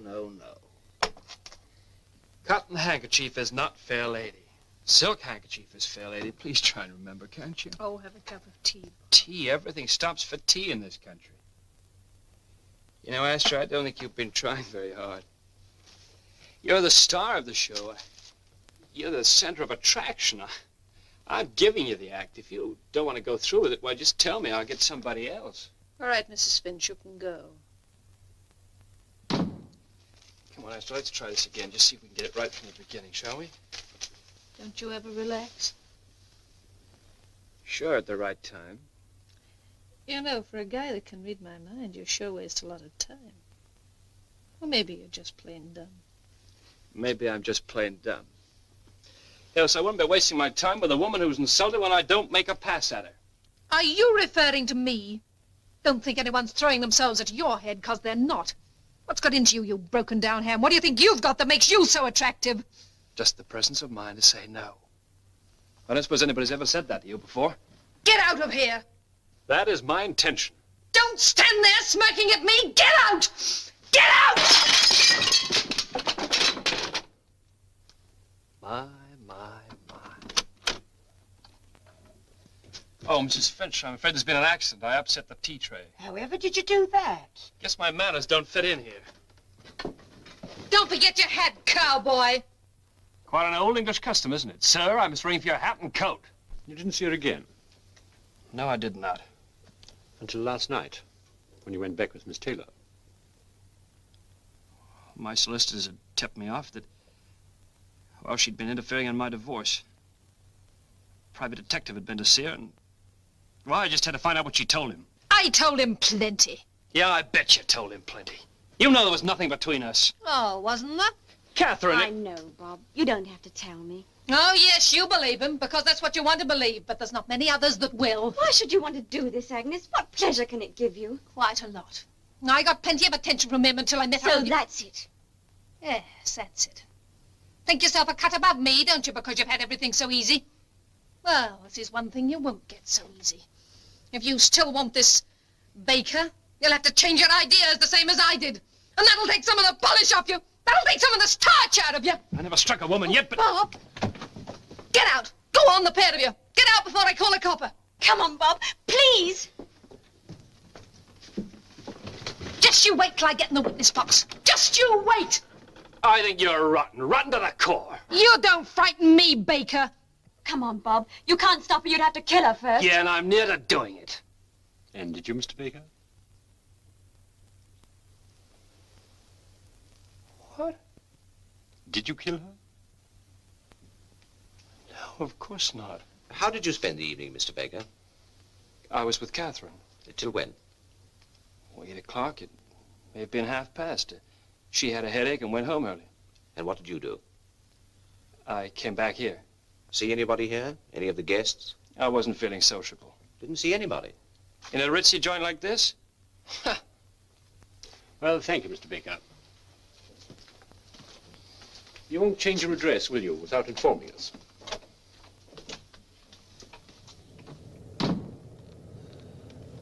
Cotton handkerchief is not fair lady. Silk handkerchief is fair lady. Please try and remember, can't you? Oh, have a cup of tea. Tea. Everything stops for tea in this country. You know, Astra, I don't think you've been trying very hard. You're the star of the show. You're the center of attraction. I'm giving you the act. If you don't want to go through with it, why, just tell me. I'll get somebody else. All right, Mrs. Finch, you can go. Come Come on, Esther, let's try this again. Just see if we can get it right from the beginning, shall we? Don't you ever relax? Sure, at the right time. You know, for a guy that can read my mind, you sure waste a lot of time. Or maybe you're just plain dumb. Maybe I'm just plain dumb. Yes, I wouldn't be wasting my time with a woman who's insulted when I don't make a pass at her. Are you referring to me? Don't think anyone's throwing themselves at your head, 'cause they're not. What's got into you, you broken-down ham? What do you think you've got that makes you so attractive? Just the presence of mind to say no. I don't suppose anybody's ever said that to you before. Get out of here! That is my intention. Don't stand there smirking at me! Get out! Get out! My. Oh, Mrs. Finch, I'm afraid there's been an accident. I upset the tea tray. However did you do that? Guess my manners don't fit in here. Don't forget your hat, cowboy! Quite an old English custom, isn't it? Sir, I must ring for your hat and coat. You didn't see her again? No, I did not. Until last night, when you went back with Miss Taylor. My solicitors had tipped me off that, well, she'd been interfering in my divorce. A private detective had been to see her, and, well, I just had to find out what she told him. I told him plenty. Yeah, I bet you told him plenty. You know there was nothing between us. Oh, wasn't there? Catherine! I know, Bob. You don't have to tell me. Oh, yes, you believe him, because that's what you want to believe, but there's not many others that will. Why should you want to do this, Agnes? What pleasure can it give you? Quite a lot. I got plenty of attention from him until I met her. So that's it. Yes, that's it. Think yourself a cut above me, don't you, because you've had everything so easy? Well, this is one thing you won't get so easy. If you still want this Baker, you'll have to change your ideas the same as I did. And that'll take some of the polish off you. That'll take some of the starch out of you. I never struck a woman yet, but... Bob, get out. Go on, the pair of you. Get out before I call a copper. Come on, Bob, please. Just you wait till I get in the witness box. Just you wait. I think you're rotten to the core. You don't frighten me, Baker. Come on, Bob. You can't stop her. You'd have to kill her first. Yeah, and I'm near to doing it. And did you, Mr. Baker? What? Did you kill her? No, of course not. How did you spend the evening, Mr. Baker? I was with Catherine. Till when? Well, 8 o'clock. It may have been 1:30. She had a headache and went home early. And what did you do? I came back here. See anybody here? Any of the guests? I wasn't feeling sociable. Didn't see anybody. In a ritzy joint like this? Well, thank you, Mr. Baker. You won't change your address, will you, without informing us?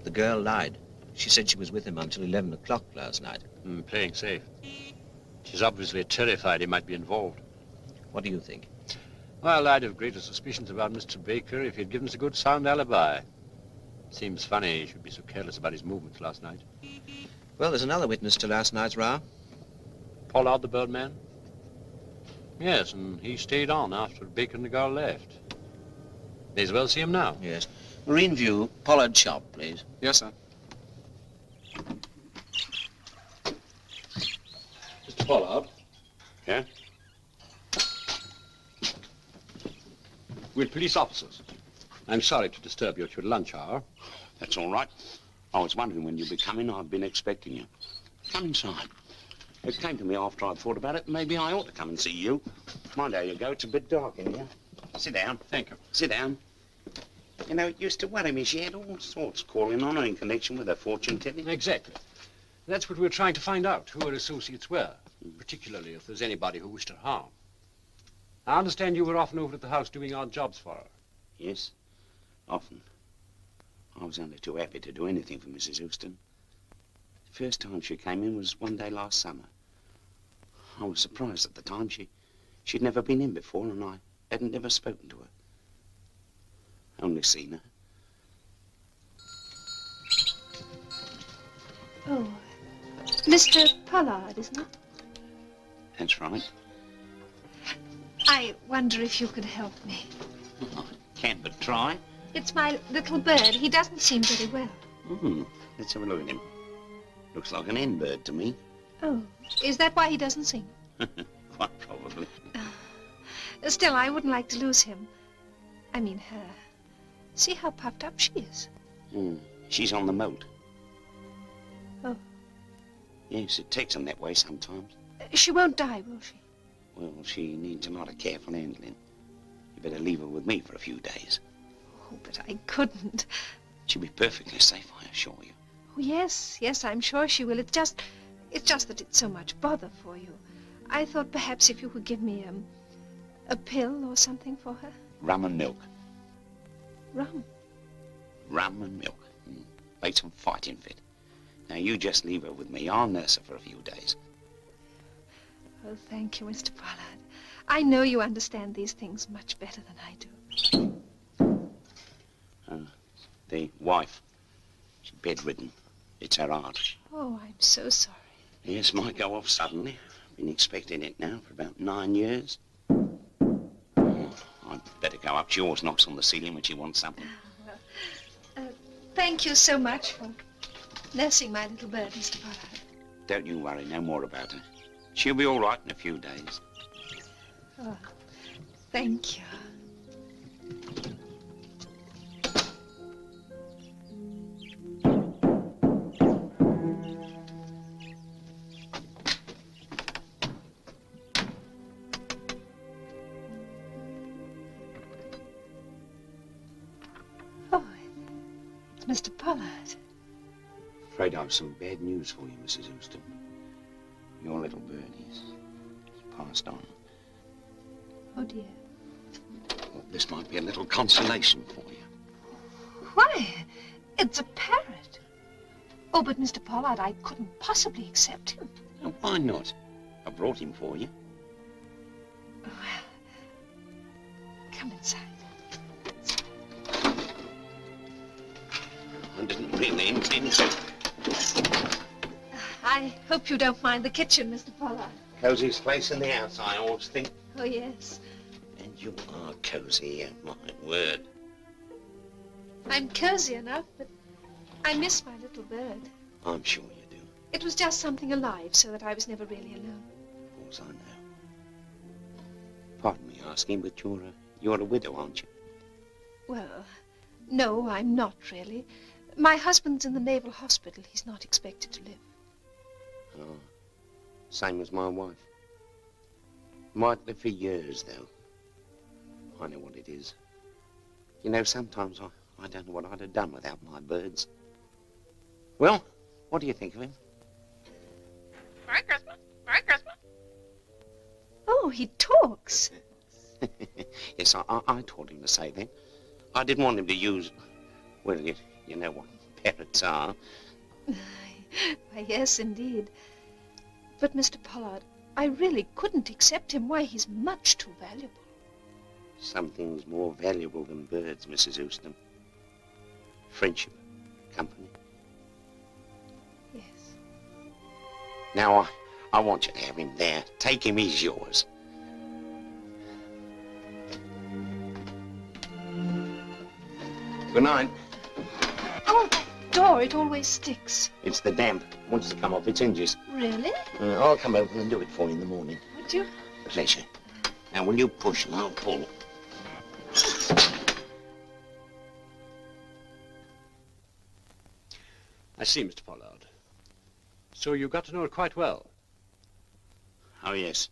The girl lied. She said she was with him until 11 o'clock last night. Playing safe. She's obviously terrified he might be involved. What do you think? Well, I'd have greater suspicions about Mr. Baker if he'd given us a good sound alibi. Seems funny he should be so careless about his movements last night. Well, there's another witness to last night's row. Pollard, the birdman? Yes, and he stayed on after Baker and the girl left. May as well see him now. Yes. Marine View, Pollard shop, please. Yes, sir. Mr. Pollard? Yeah? We're police officers. I'm sorry to disturb you at your lunch hour. That's all right. I was wondering when you'd be coming. I've been expecting you. Come inside. It came to me after I'd thought about it. Maybe I ought to come and see you. Mind how you go. It's a bit dark in here. Sit down. Thank you. Sit down. You know, it used to worry me. She had all sorts calling on her in connection with her fortune-telling. Exactly. That's what we're trying to find out, who her associates were, particularly if there's anybody who wished her harm. I understand you were often over at the house doing odd jobs for her. Yes, often. I was only too happy to do anything for Mrs. Houston. The first time she came in was one day last summer. I was surprised at the time. She'd never been in before, and I hadn't ever spoken to her. Only seen her. Oh, Mr. Pollard, isn't it? That's right. I wonder if you could help me. I can't but try. It's my little bird. He doesn't seem very well. Let's have a look at him. Looks like an hen bird to me. Oh, is that why he doesn't sing? Quite probably. Still, I wouldn't like to lose him. I mean her. See how puffed up she is. She's on the moat. Oh. Yes, it takes them that way sometimes. She won't die, will she? Well, she needs a lot of careful handling. You better leave her with me for a few days. Oh, but I couldn't. She'll be perfectly safe, I assure you. Oh, yes, I'm sure she will. It's just that it's so much bother for you. I thought perhaps if you could give me a pill or something for her. Rum and milk. Rum? Rum and milk. Makes them fighting fit. Now, you just leave her with me. I'll nurse her for a few days. Oh, thank you, Mr. Pollard. I know you understand these things much better than I do. The wife, she's bedridden. It's her heart. Oh, I'm so sorry. Yes, might go off suddenly. Been expecting it now for about 9 years. I'd better go up. She always knocks on the ceiling when she wants something. Thank you so much for nursing my little bird, Mr. Pollard. Don't you worry, no more about her. She'll be all right in a few days. Oh, thank you. Oh, it's Mr. Pollard. Afraid I've some bad news for you, Mrs. Houston. Your little bird is passed on. Oh, dear. Well, this might be a little consolation for you. Why? It's a parrot. Oh, but Mr. Pollard, I couldn't possibly accept him. Now, why not? I brought him for you. Well, come inside. I didn't really intend to. I hope you don't mind the kitchen, Mr. Pollard. Coziest place in the house, I always think. Oh, yes. And you are cozy, my word. I'm cozy enough, but I miss my little bird. I'm sure you do. It was just something alive, so that I was never really alone. Of course, I know. Pardon me asking, but you're a widow, aren't you? Well, no, I'm not really. My husband's in the Naval Hospital. He's not expected to live. Oh, same as my wife. Might live for years, though. I know what it is. You know, sometimes I don't know what I'd have done without my birds. Well, what do you think of him? Merry Christmas. Merry Christmas. Oh, he talks. Yes, I taught him to say that. I didn't want him to use, well, you know what parrots are. Why, yes, indeed. But, Mr. Pollard, I really couldn't accept him. Why, he's much too valuable. Something's more valuable than birds, Mrs. Houston. Friendship, company. Yes. Now, I want you to have him there. Take him, he's yours. Good night. Oh, that door, it always sticks. It's the damp. Wants to come off its hinges. Really? I'll come over and do it for you in the morning. Would you? Pleasure. Now, will you push and I'll pull? I see, Mr. Pollard. So you got to know it quite well? Oh, yes.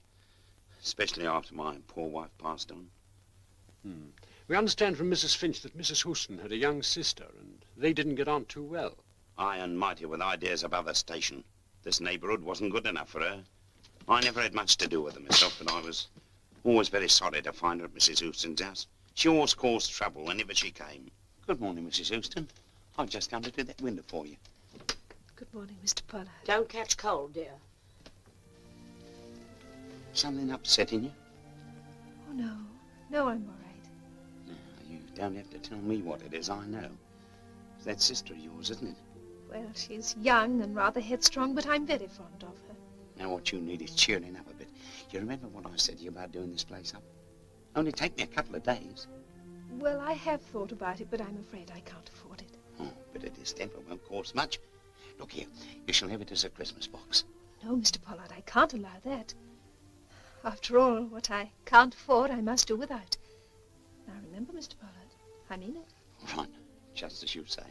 Especially after my poor wife passed on. We understand from Mrs. Finch that Mrs. Houston had a young sister, and they didn't get on too well. High and mighty with ideas above her station. This neighborhood wasn't good enough for her. I never had much to do with her myself, but I was always very sorry to find her at Mrs. Houston's house. She always caused trouble whenever she came. Good morning, Mrs. Houston. I've just come to do that window for you. Good morning, Mr. Pollard. Don't catch cold, dear. Something upsetting you? Oh, no. No, I'm all right. You don't have to tell me what it is, I know. It's that sister of yours, isn't it? Well, she's young and rather headstrong, but I'm very fond of her. Now what you need is cheering up a bit. You remember what I said to you about doing this place up? Only take me a couple of days. Well, I have thought about it, but I'm afraid I can't afford it. Oh, but a distemper won't cost much. Look here, you shall have it as a Christmas box. no, Mr. Pollard, I can't allow that. After all, what I can't afford, I must do without. Now remember, Mr. Pollard, I mean it. Right, just as you say.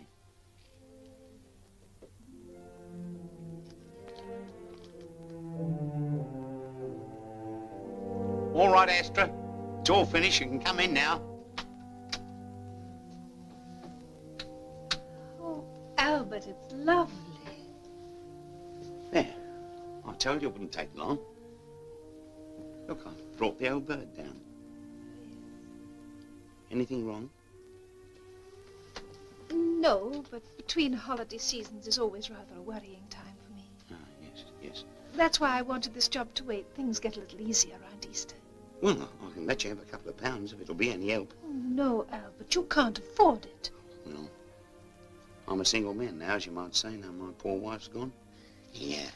All right, Astra. It's all finished. You can come in now. Oh, Albert, it's lovely. There. I told you it wouldn't take long. Look, I brought the old bird down. Anything wrong? No, but between holiday seasons is always rather a worrying time for me. Ah, yes, yes. That's why I wanted this job to wait. Things get a little easier around Easter. Well, I can let you have a couple of pounds if it'll be any help. Oh, no, Albert, you can't afford it. Well, I'm a single man now, as you might say, now my poor wife's gone. Yeah,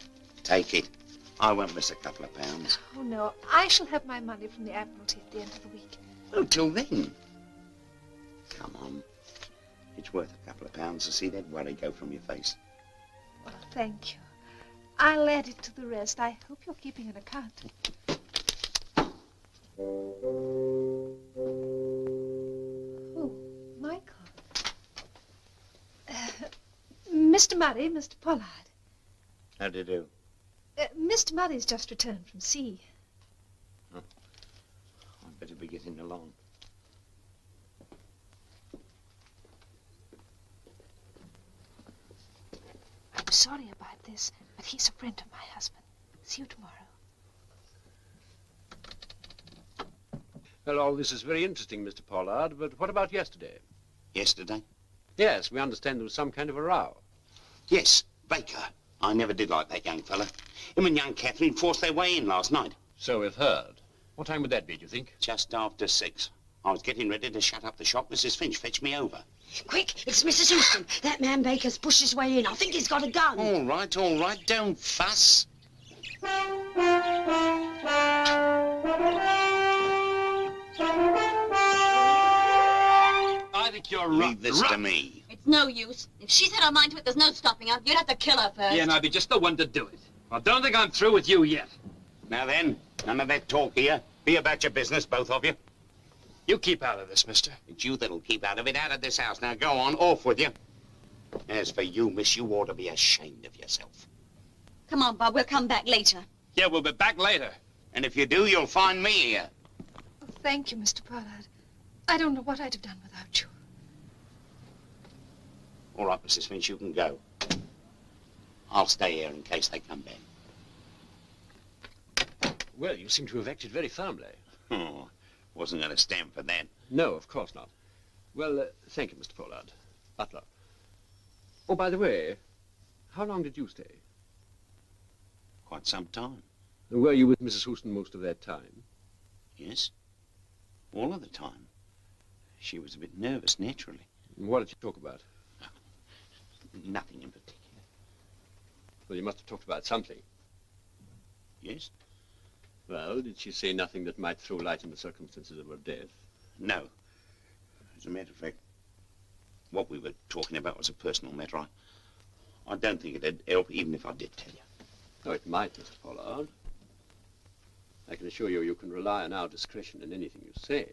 take it. I won't miss a couple of pounds. Oh, no, I shall have my money from the Admiralty at the end of the week. Oh, till then. Come on. It's worth a couple of pounds to see that worry go from your face. Well, thank you. I'll add it to the rest. I hope you're keeping an account. Oh, Michael. Mr. Murray, Mr. Pollard. How do you do? Mr. Murray's just returned from sea. Oh. I'd better be getting along. I'm sorry about this, but he's a friend of my husband. See you tomorrow. Well, all this is very interesting, Mr. Pollard, but what about yesterday? Yesterday? Yes, we understand there was some kind of a row. Yes, Baker. I never did like that young fella. Him and young Catherine forced their way in last night. So we've heard. What time would that be, do you think? Just after 6. I was getting ready to shut up the shop. Mrs. Finch fetched me over. Quick, it's Mrs. Houston. That man Baker's pushed his way in. I think he's got a gun. All right, don't fuss. I think you're right. Leave this to me. It's no use. If she set her mind to it, there's no stopping her. You'd have to kill her first. Yeah, and I'd be just the one to do it. I don't think I'm through with you yet. Now then, none of that talk here. Be about your business, both of you. You keep out of this, mister. It's you that'll keep out of it, out of this house. Now go on, off with you. As for you, miss, you ought to be ashamed of yourself. Come on, Bob, we'll come back later. Yeah, we'll be back later. And if you do, you'll find me here. Oh, thank you, Mr. Pollard. I don't know what I'd have done without you. All right, Mrs. Finch, you can go. I'll stay here in case they come back. Well, you seem to have acted very firmly. Oh, wasn't going to stand for that. No, of course not. Well, thank you, Mr. Pollard. Butler. Oh, by the way, how long did you stay? Quite some time. Were you with Mrs. Houston most of that time? Yes. All of the time. She was a bit nervous, naturally. What did you talk about? Nothing in particular. Well, you must have talked about something. Yes? Well, did she say nothing that might throw light on the circumstances of her death? No. As a matter of fact, what we were talking about was a personal matter. I don't think it'd help even if I did tell you. Oh, it might, Mr. Pollard. I can assure you, you can rely on our discretion in anything you say.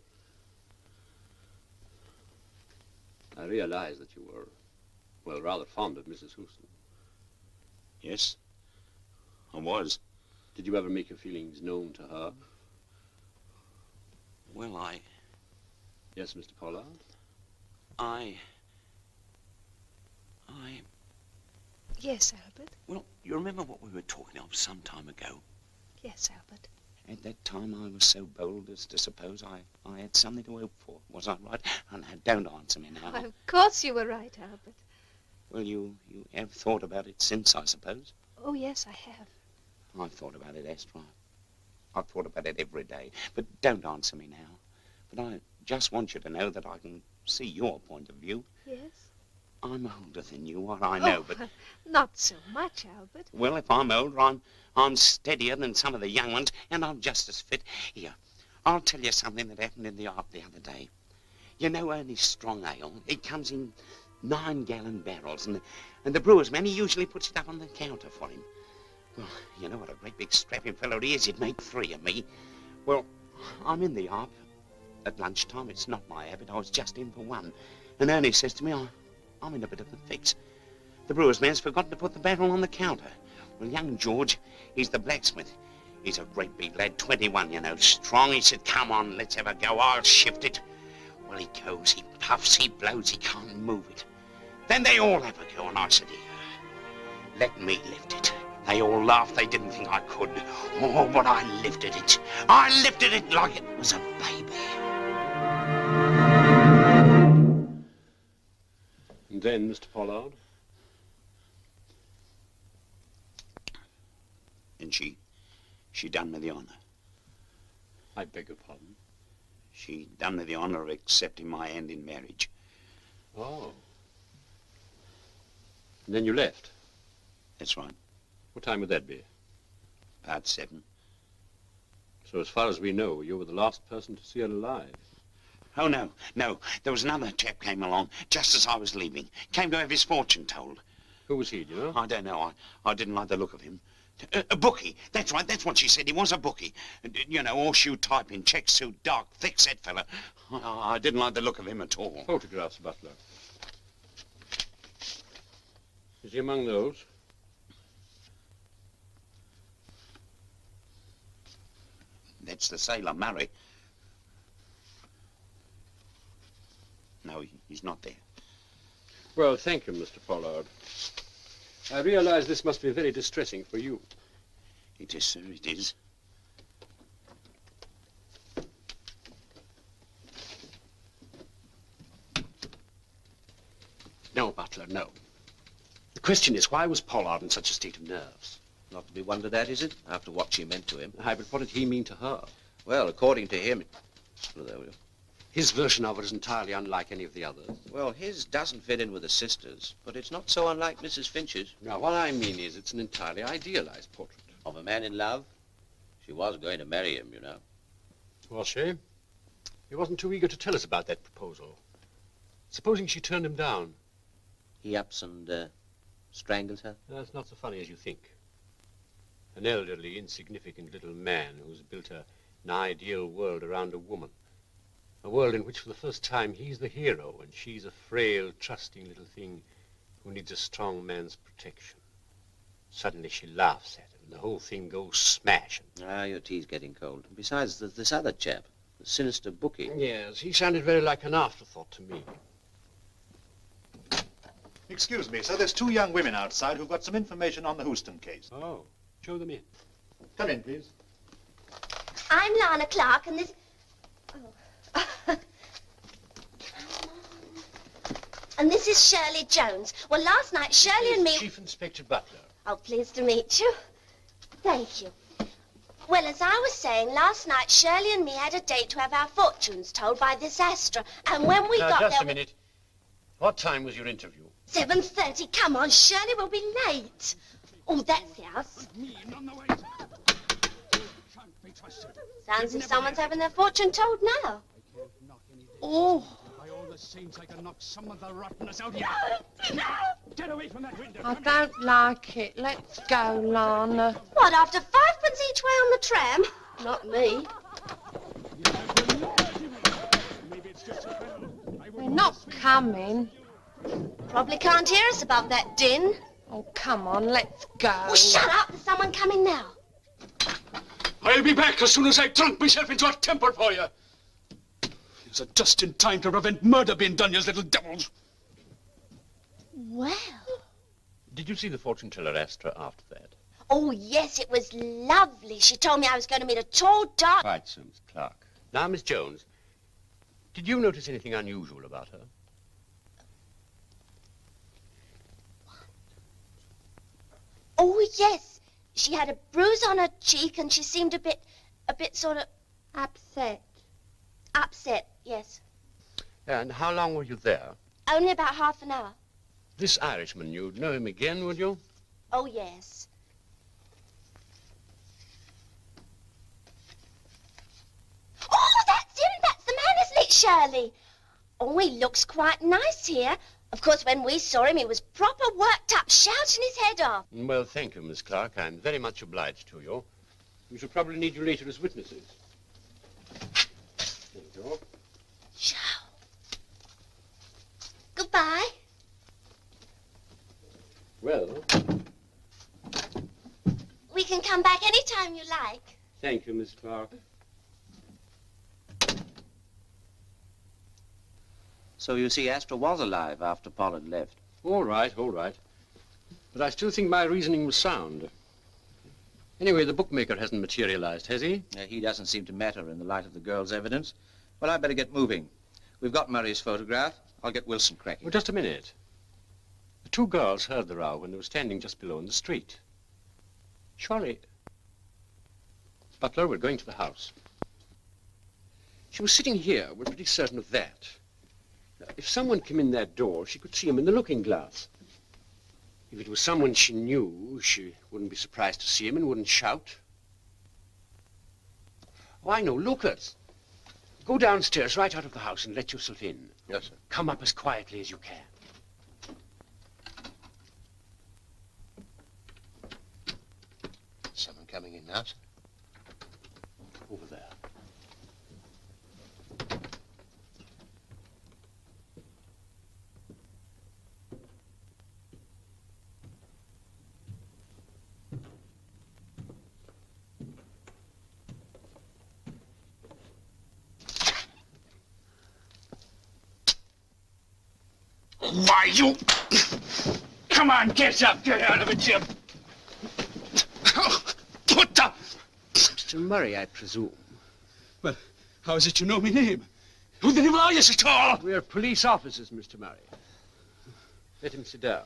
I realize that you were, well, rather fond of Mrs. Houston. Yes, I was. Did you ever make your feelings known to her? Well, Yes, Mr. Pollard? Yes, Albert. Well, you remember what we were talking of some time ago? Yes, Albert. At that time, I was so bold as to suppose I had something to hope for. Was I right? And don't answer me now. Of course you were right, Albert. Well, you have thought about it since, I suppose? Oh, yes, I have. I've thought about it, Astra. I've thought about it every day. But don't answer me now. But I just want you to know that I can see your point of view. Yes? I'm older than you are, I know, but... Not so much, Albert. Well, if I'm older, I'm steadier than some of the young ones, and I'm just as fit. Here, I'll tell you something that happened in the Ark the other day. You know Ernie's strong ale? It comes in 9-gallon barrels, and the brewer's man, he usually puts it up on the counter for him. Well, you know what a great big strapping fellow he is. He'd make 3 of me. Well, I'm in the Ark at lunchtime. It's not my habit. I was just in for one. And Ernie says to me, I'm in a bit of a fix. The brewer's man's forgotten to put the barrel on the counter. Well, young George, he's the blacksmith. He's a great big lad, 21, you know, strong. He said, come on, let's have a go. I'll shift it. Well, he goes, he puffs, he blows, he can't move it. Then they all have a go, and I said, here, let me lift it. They all laughed. They didn't think I could. Oh, but I lifted it. I lifted it like it was a baby. And then, Mr. Pollard? And she done me the honour. I beg your pardon? She done me the honour of accepting my hand in marriage. Oh. And then you left? That's right. What time would that be? About 7. So as far as we know, you were the last person to see her alive. Oh, no. There was another chap came along just as I was leaving. Came to have his fortune told. Who was he, do you know? I don't know. I didn't like the look of him. A bookie. That's right. That's what she said. He was a bookie. You know, horseshoe type in check suit, dark, thick-set fella. I didn't like the look of him at all. Photographs, Butler. Is he among those? That's the sailor, Murray. No, he's not there. Well, thank you, Mr. Pollard. I realize this must be very distressing for you. It is, sir, it is. No, Butler, no. The question is, why was Pollard in such a state of nerves? Not to be wondered at, is it? After what she meant to him. Aye, but what did he mean to her? Well, according to him... Well, there we go. His version of it is entirely unlike any of the others. Well, his doesn't fit in with the sisters, but it's not so unlike Mrs. Finch's. Now, what I mean is it's an entirely idealized portrait. Of a man in love? She was going to marry him, you know. Was she? He wasn't too eager to tell us about that proposal. Supposing she turned him down? He ups and strangles her? That's not so funny as you think. An elderly, insignificant little man who's built an ideal world around a woman. A world in which for the first time he's the hero and she's a frail, trusting little thing who needs a strong man's protection. Suddenly she laughs at him and the whole thing goes smashing. Ah, your tea's getting cold. Besides, there's this other chap, the sinister bookie. Yes, he sounded very like an afterthought to me. Excuse me, sir, there's 2 young women outside who've got some information on the Houston case. Oh, show them in. Come in, please. I'm Lana Clark, and this... Oh. And this is Shirley Jones. Well, last night, Shirley and me... Chief Inspector Butler. Oh, pleased to meet you. Thank you. Well, as I was saying, last night, Shirley and me had a date to have our fortunes told by this Astra. And when we got there... Just a minute. What time was your interview? 7:30. Come on, Shirley, we'll be late. Oh, that's the house. Sounds as if someone's having their fortune told now. Oh. By all the saints, I can knock some of the rottenness out here. Get away from that window. I don't like it. Let's go, Lana. What, after 5pence each way on the tram? Not me. They're not coming. Probably can't hear us above that din. Oh, come on, let's go. Oh, shut up. There's someone coming now. I'll be back as soon as I've drunk myself into a temper for you. It's just in time to prevent murder being done, you little devils. Well. Did you see the fortune teller Astra after that? Oh, yes, it was lovely. She told me I was going to meet a tall, dark... Right, so, Miss Clark. Now, Miss Jones, did you notice anything unusual about her? Oh, yes. She had a bruise on her cheek and she seemed a bit sort of... Upset. Upset, yes. And how long were you there? Only about half an hour. This Irishman, you'd know him again, would you? Oh, yes. Oh, that's him. That's the man, isn't it, Shirley? Oh, he looks quite nice here. Of course, when we saw him, he was proper worked up, shouting his head off. Well, thank you, Miss Clark. I'm very much obliged to you. We shall probably need you later as witnesses. There you go. Ciao. Goodbye. Well, We can come back any time you like. thank you, Miss Clark. So you see, Astra was alive after Pollard left. All right, all right. But I still think my reasoning was sound. Anyway, the bookmaker hasn't materialized, has he? He doesn't seem to matter in the light of the girl's evidence. Well, I'd better get moving. We've got Murray's photograph. I'll get Wilson cracking. Well, just a minute. The two girls heard the row when they were standing just below in the street. Surely... Butler, we're going to the house. She was sitting here. We're pretty certain of that. Now, if someone came in that door, she could see him in the looking glass. If it was someone she knew, she wouldn't be surprised to see him and wouldn't shout. Oh, I know. Lucas. Go downstairs right out of the house and let yourself in. Yes, sir. Come up as quietly as you can. Someone coming in now, sir? Over there. Why, you... Come on, get up. Get out of it, Jim. What the... Mr. Murray, I presume. Well, how is it you know my name? Who the devil are you at all? We're police officers, Mr. Murray. Let him sit down.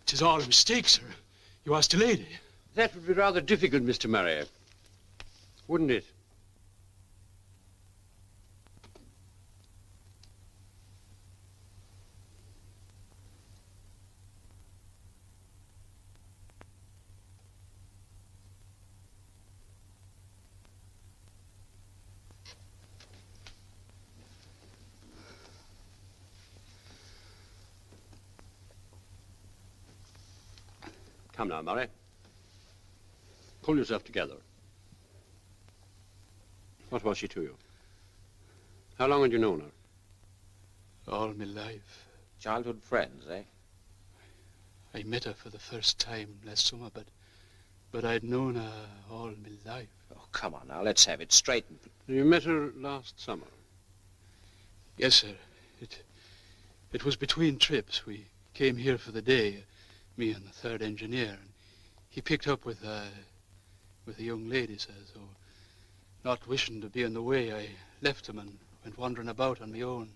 It is all a mistake, sir. You asked a lady. That would be rather difficult, Mr. Murray. Wouldn't it? Come now, Murray. Pull yourself together. What was she to you? How long had you known her? All my life. Childhood friends, eh? I met her for the first time last summer, but I'd known her all my life. Oh, come on now, let's have it straightened. You met her last summer? Yes, sir. It was between trips. We came here for the day, me and the third engineer, and he picked up with a young lady, sir, so not wishing to be in the way, I left him and went wandering about on my own.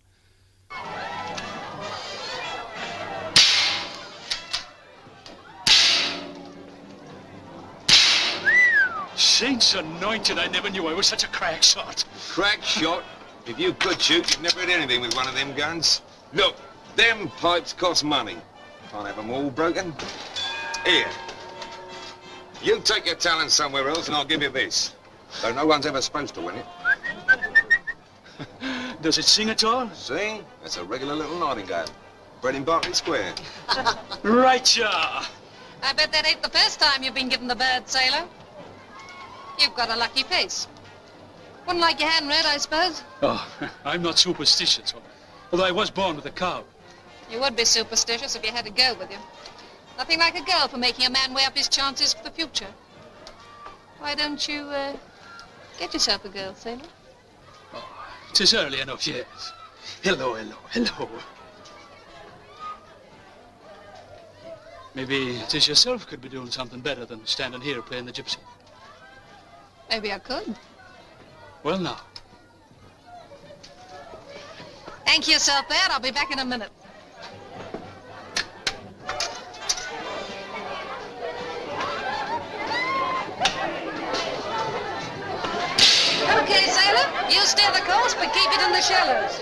Saints anointed, I never knew I was such a crack shot. Crack shot? If you could shoot, you'd never hit anything with one of them guns. Look, them pipes cost money. Can't have them all broken. Here. You take your talent somewhere else and I'll give you this. Though no one's ever supposed to win it. Does it sing at all? Sing? That's a regular little nightingale. Bred in Berkeley Square. Right, ya. I bet that ain't the first time you've been given the bird, sailor. You've got a lucky face. Wouldn't like your hand read, I suppose? Oh, I'm not superstitious, although I was born with a cow. You would be superstitious if you had a girl with you. Nothing like a girl for making a man weigh up his chances for the future. Why don't you, get yourself a girl, sailor? Oh, 'tis early enough, yes. Hello, hello, hello. Maybe 'tis yourself could be doing something better than standing here playing the gypsy. Maybe I could. Well, now. Thank yourself there. I'll be back in a minute. Okay, sailor. You steer the course, but keep it in the shallows.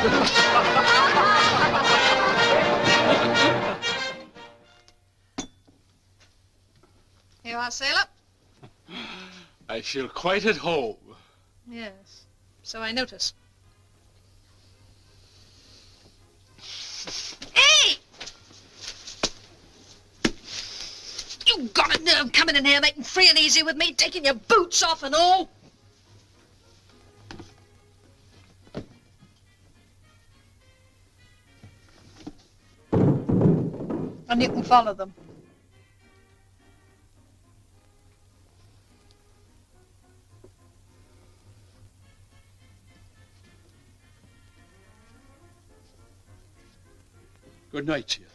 You are, sailor? I feel quite at home. Yes, so I notice. Hey! You got a nerve coming in here making free and easy with me, taking your boots off and all? And you can follow them. Good night to you.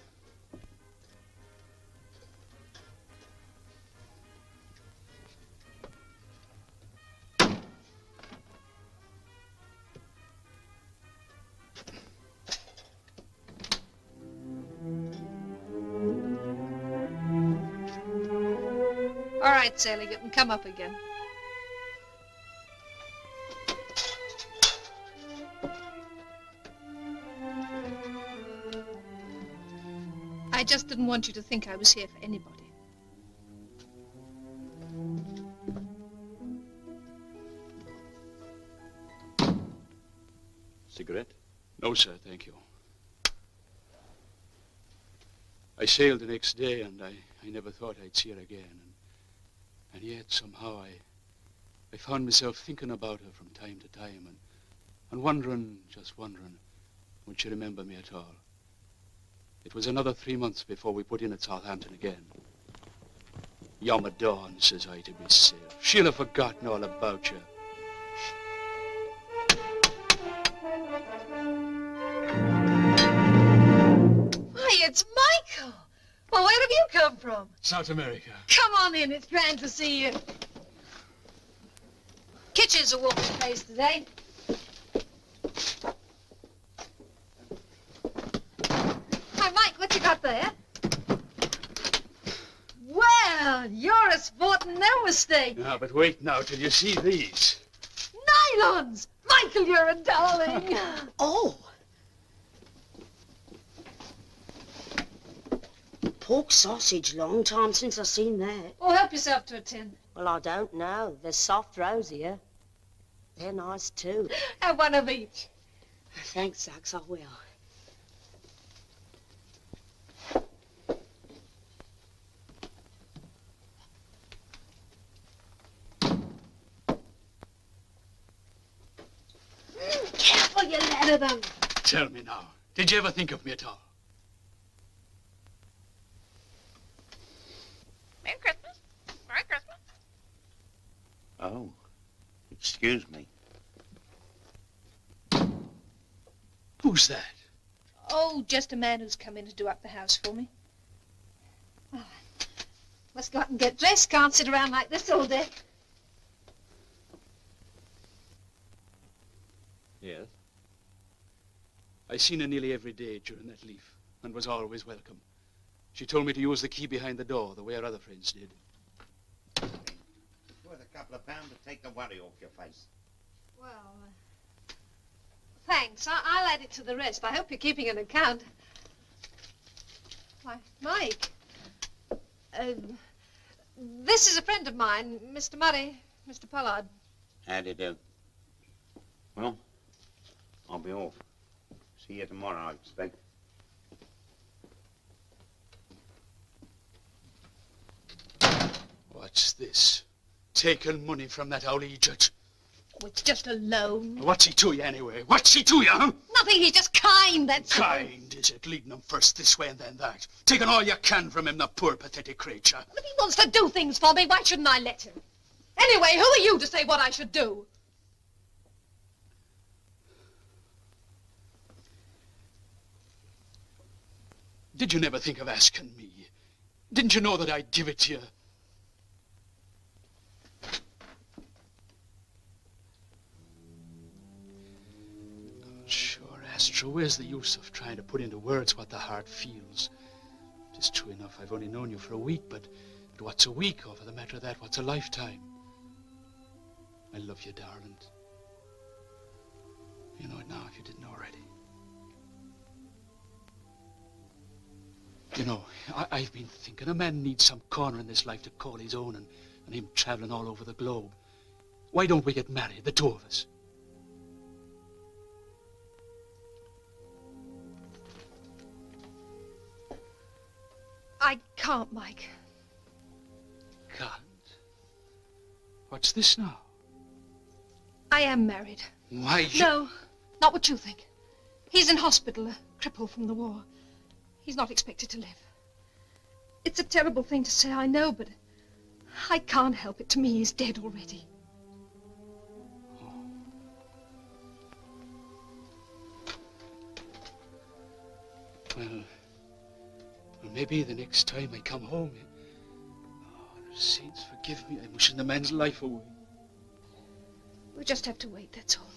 All right, sailor, you can come up again. I just didn't want you to think I was here for anybody. Cigarette? No, sir, thank you. I sailed the next day, and I never thought I'd see her again. And yet, somehow, I found myself thinking about her from time to time, and wondering, just wondering, would she remember me at all? It was another 3 months before we put in at Southampton again. Yom at dawn, says I to myself. She'll have forgotten all about you. Why, it's Michael! Well, where have you come from? South America. Come on in, it's grand to see you. Kitchen's a woman's place today. Hi, Mike, what you got there? Well, you're a sport and no mistake. Ah, but wait now till you see these. Nylons! Michael, you're a darling. Oh. Pork sausage, long time since I've seen that. Oh, help yourself to a tin. Well, I don't know. There's soft roes here. They're nice, too. Have one of each. Thanks, Sax, I will. Careful, you ladder them. Tell me now, did you ever think of me at all? Merry Christmas. Merry Christmas. Oh, excuse me. Who's that? Oh, just a man who's come in to do up the house for me. Oh, must go out and get dressed. Can't sit around like this all day. Yes? I seen her nearly every day during that leave, and was always welcome. She told me to use the key behind the door, the way her other friends did. It's worth a couple of pounds to take the worry off your face. Well, thanks. I'll add it to the rest. I hope you're keeping an account. Why, Mike. This is a friend of mine, Mr. Murray, Mr. Pollard. How do you do? Well, I'll be off. See you tomorrow, I expect. What's this? Taking money from that old Egypt. Oh, it's just a loan. What's he to you anyway? What's he to you, huh? Nothing, he's just kind, that's all. Kind, is it? Leading him first this way and then that. Taking all you can from him, the poor, pathetic creature. Well, if he wants to do things for me, why shouldn't I let him? Anyway, who are you to say what I should do? Did you never think of asking me? Didn't you know that I'd give it to you? Sure, Astro, where's the use of trying to put into words what the heart feels? It's true enough, I've only known you for a week, but what's a week, or for the matter of that, what's a lifetime? I love you, darling. You know it now if you didn't already. You know, I've been thinking a man needs some corner in this life to call his own, and him traveling all over the globe. Why don't we get married, the two of us? I can't, Mike. Can't? What's this now? I am married. Why, No, not what you think. He's in hospital, a cripple from the war. He's not expected to live. It's a terrible thing to say, I know, but I can't help it. To me, he's dead already. Well, maybe the next time I come home, the saints forgive me, I'm wishing the man's life away. We'll just have to wait, that's all.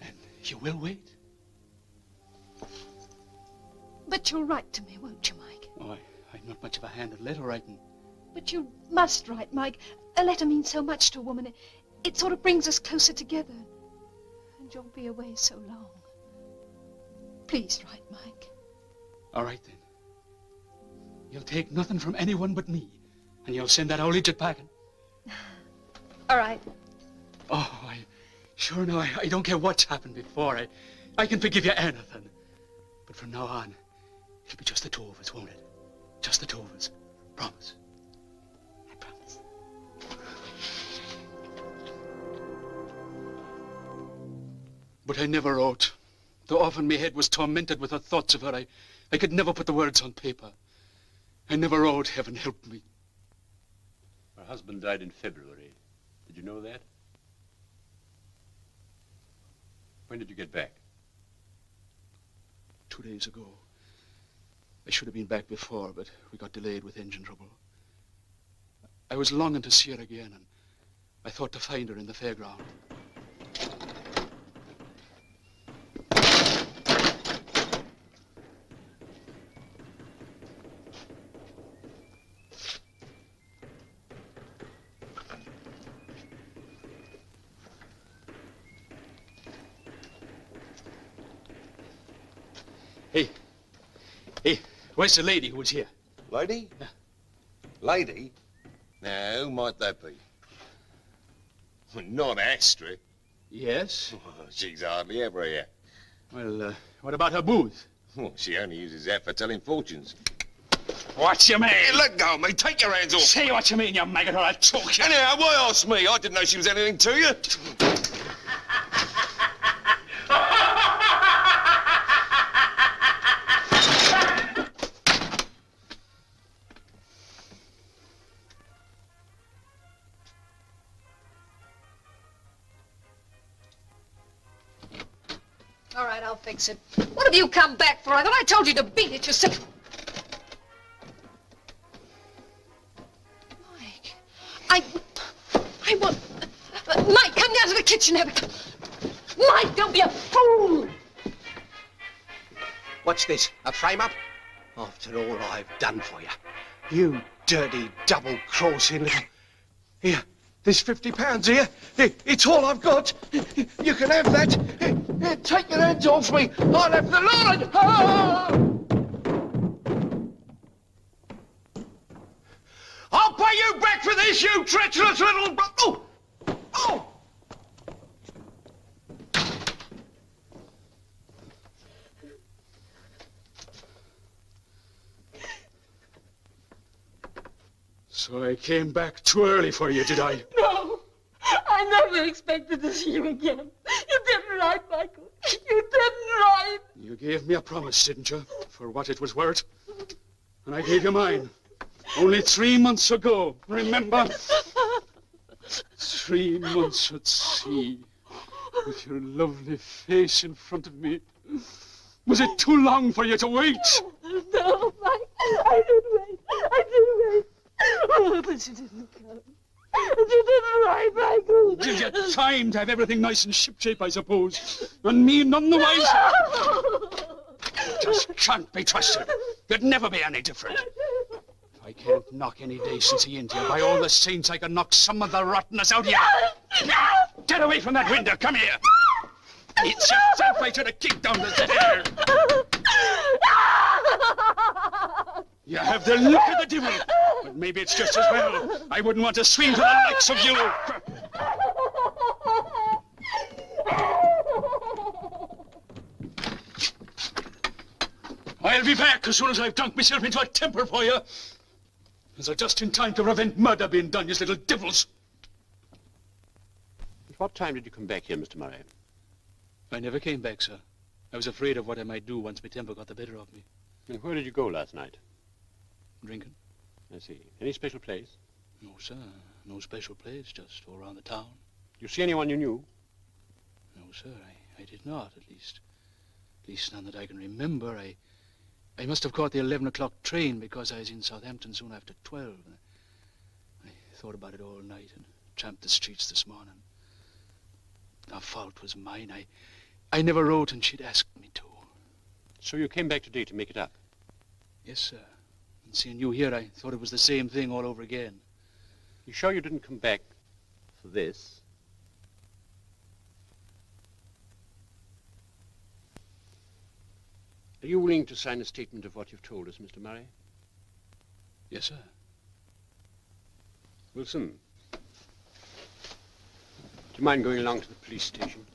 And you will wait? But you'll write to me, won't you, Mike? Oh, I'm not much of a hand at letter writing. But you must write, Mike. A letter means so much to a woman. It sort of brings us closer together. And you'll be away so long. Please write, Mike. All right, then. You'll take nothing from anyone but me, and you'll send that old idiot packing. All right. Oh, sure now, I don't care what's happened before. I can forgive you anything. But from now on, it'll be just the two of us, won't it? Just the two of us. Promise. I promise. But I never wrote. Though often my head was tormented with the thoughts of her, I could never put the words on paper. I never wrote, heaven help me. Her husband died in February. Did you know that? When did you get back? 2 days ago. I should have been back before, but we got delayed with engine trouble. I was longing to see her again, and I thought to find her in the fairground. Hey, where's the lady who was here? Lady? Yeah. Lady? Now, who might that be? Well, not Astrid. Yes? Oh, she's hardly ever here. Well, what about her booth? Well, she only uses that for telling fortunes. What you mean? Hey, let go of me. Take your hands off. Say what you mean, you maggot, or I'll choke you. Anyhow, why ask me? I didn't know she was anything to you. All right, I'll fix it. What have you come back for? I thought I told you to beat it yourself. Mike, I want... Mike, come down to the kitchen, Eric. Mike, don't be a fool. What's this, a frame-up? After all I've done for you. You dirty, double-crossing little... Here, there's £50 here. It's all I've got. You can have that. Here, take your hands off me. I'll have the lot. Ah! I'll pay you back for this, you treacherous little... Oh! Oh! So I came back too early for you, did I? No, I never expected to see you again. You did right, Michael. You did right. You gave me a promise, didn't you? For what it was worth. And I gave you mine. Only 3 months ago, remember? 3 months at sea, with your lovely face in front of me. Was it too long for you to wait? No, Mike, I did wait. I did wait. Oh, but you didn't come. You didn't write, Michael. Give you time to have everything nice and shipshape, I suppose. And me none the wiser. Just can't be trusted. You'd never be any different. If I can't knock any decency into you, by all the saints, I can knock some of the rottenness out of you. Get away from that window. Come here. It's yourself I should have kicked down the stairs. You have the look of the devil, but maybe it's just as well. I wouldn't want to swing for the likes of you. I'll be back as soon as I've dunked myself into a temper for you. As I'm just in time to prevent murder being done, you little devils. At what time did you come back here, Mr. Murray? I never came back, sir. I was afraid of what I might do once my temper got the better of me. And where did you go last night? Drinking. I see. Any special place? No, sir. No special place, just all around the town. You see anyone you knew? No, sir, I did not, at least none that I can remember. I must have caught the 11 o'clock train because I was in Southampton soon after 12. I thought about it all night and tramped the streets this morning. The fault was mine. I never wrote and she'd asked me to. So you came back today to make it up? Yes, sir. And seeing you here, I thought it was the same thing all over again. You sure you didn't come back for this? Are you willing to sign a statement of what you've told us, Mr. Murray? Yes, sir. Wilson, do you mind going along to the police station?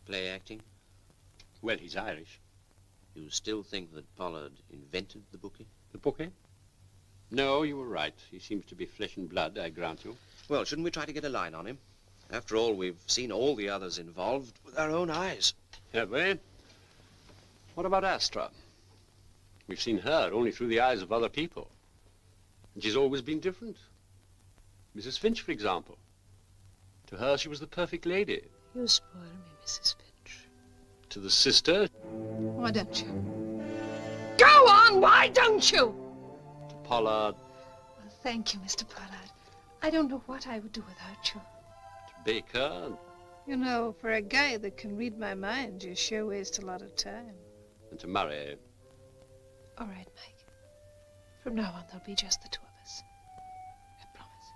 Play acting? Well, he's Irish. You still think that Pollard invented the bookie? The bookie? No, you were right. He seems to be flesh and blood, I grant you. Well, shouldn't we try to get a line on him? After all, we've seen all the others involved with our own eyes. Have we? What about Astra? We've seen her only through the eyes of other people. And she's always been different. Mrs. Finch, for example. To her, she was the perfect lady. You spoil me, Mrs. Finch. To the sister? Why don't you? Go on, why don't you? To Pollard? Well, thank you, Mr. Pollard. I don't know what I would do without you. To Baker? You know, for a guy that can read my mind, you sure waste a lot of time. And to Murray? All right, Mike. From now on, there'll be just the two of us. I promise.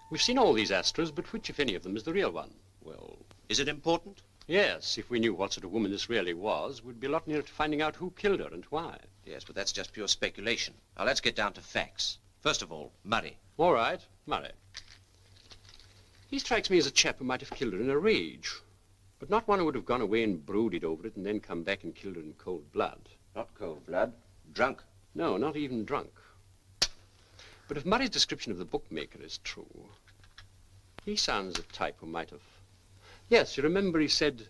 We've seen all these Astras, but which, if any of them, is the real one? Well... Is it important? Yes, if we knew what sort of woman this really was, we'd be a lot nearer to finding out who killed her and why. Yes, but that's just pure speculation. Now, let's get down to facts. First of all, Murray. All right, Murray. He strikes me as a chap who might have killed her in a rage, but not one who would have gone away and brooded over it and then come back and killed her in cold blood. Not cold blood, drunk. No, not even drunk. But if Murray's description of the bookmaker is true, he sounds the type who might have... Yes, you remember he said,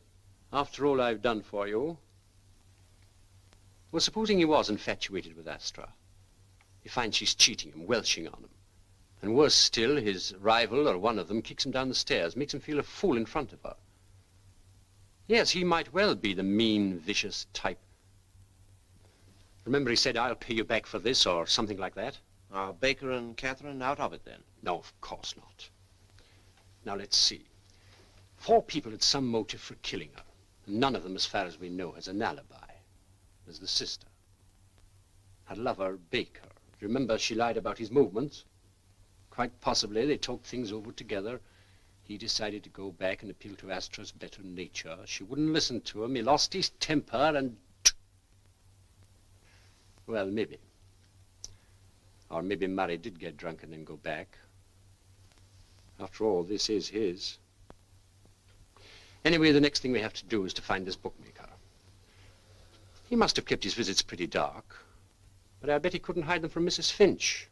after all I've done for you. Well, supposing he was infatuated with Astra. He finds she's cheating him, welching on him. And worse still, his rival, or one of them, kicks him down the stairs, makes him feel a fool in front of her. Yes, he might well be the mean, vicious type. Remember he said, I'll pay you back for this, or something like that? Are Baker and Catherine out of it, then? No, of course not. Now, let's see. 4 people had some motive for killing her. And none of them, as far as we know, has an alibi. There's the sister. Her lover, Baker. Do you remember she lied about his movements? Quite possibly they talked things over together. He decided to go back and appeal to Astra's better nature. She wouldn't listen to him. He lost his temper and... Well, maybe. Or maybe Murray did get drunk and then go back. After all, this is his. Anyway, the next thing we have to do is to find this bookmaker. He must have kept his visits pretty dark, but I bet he couldn't hide them from Mrs. Finch.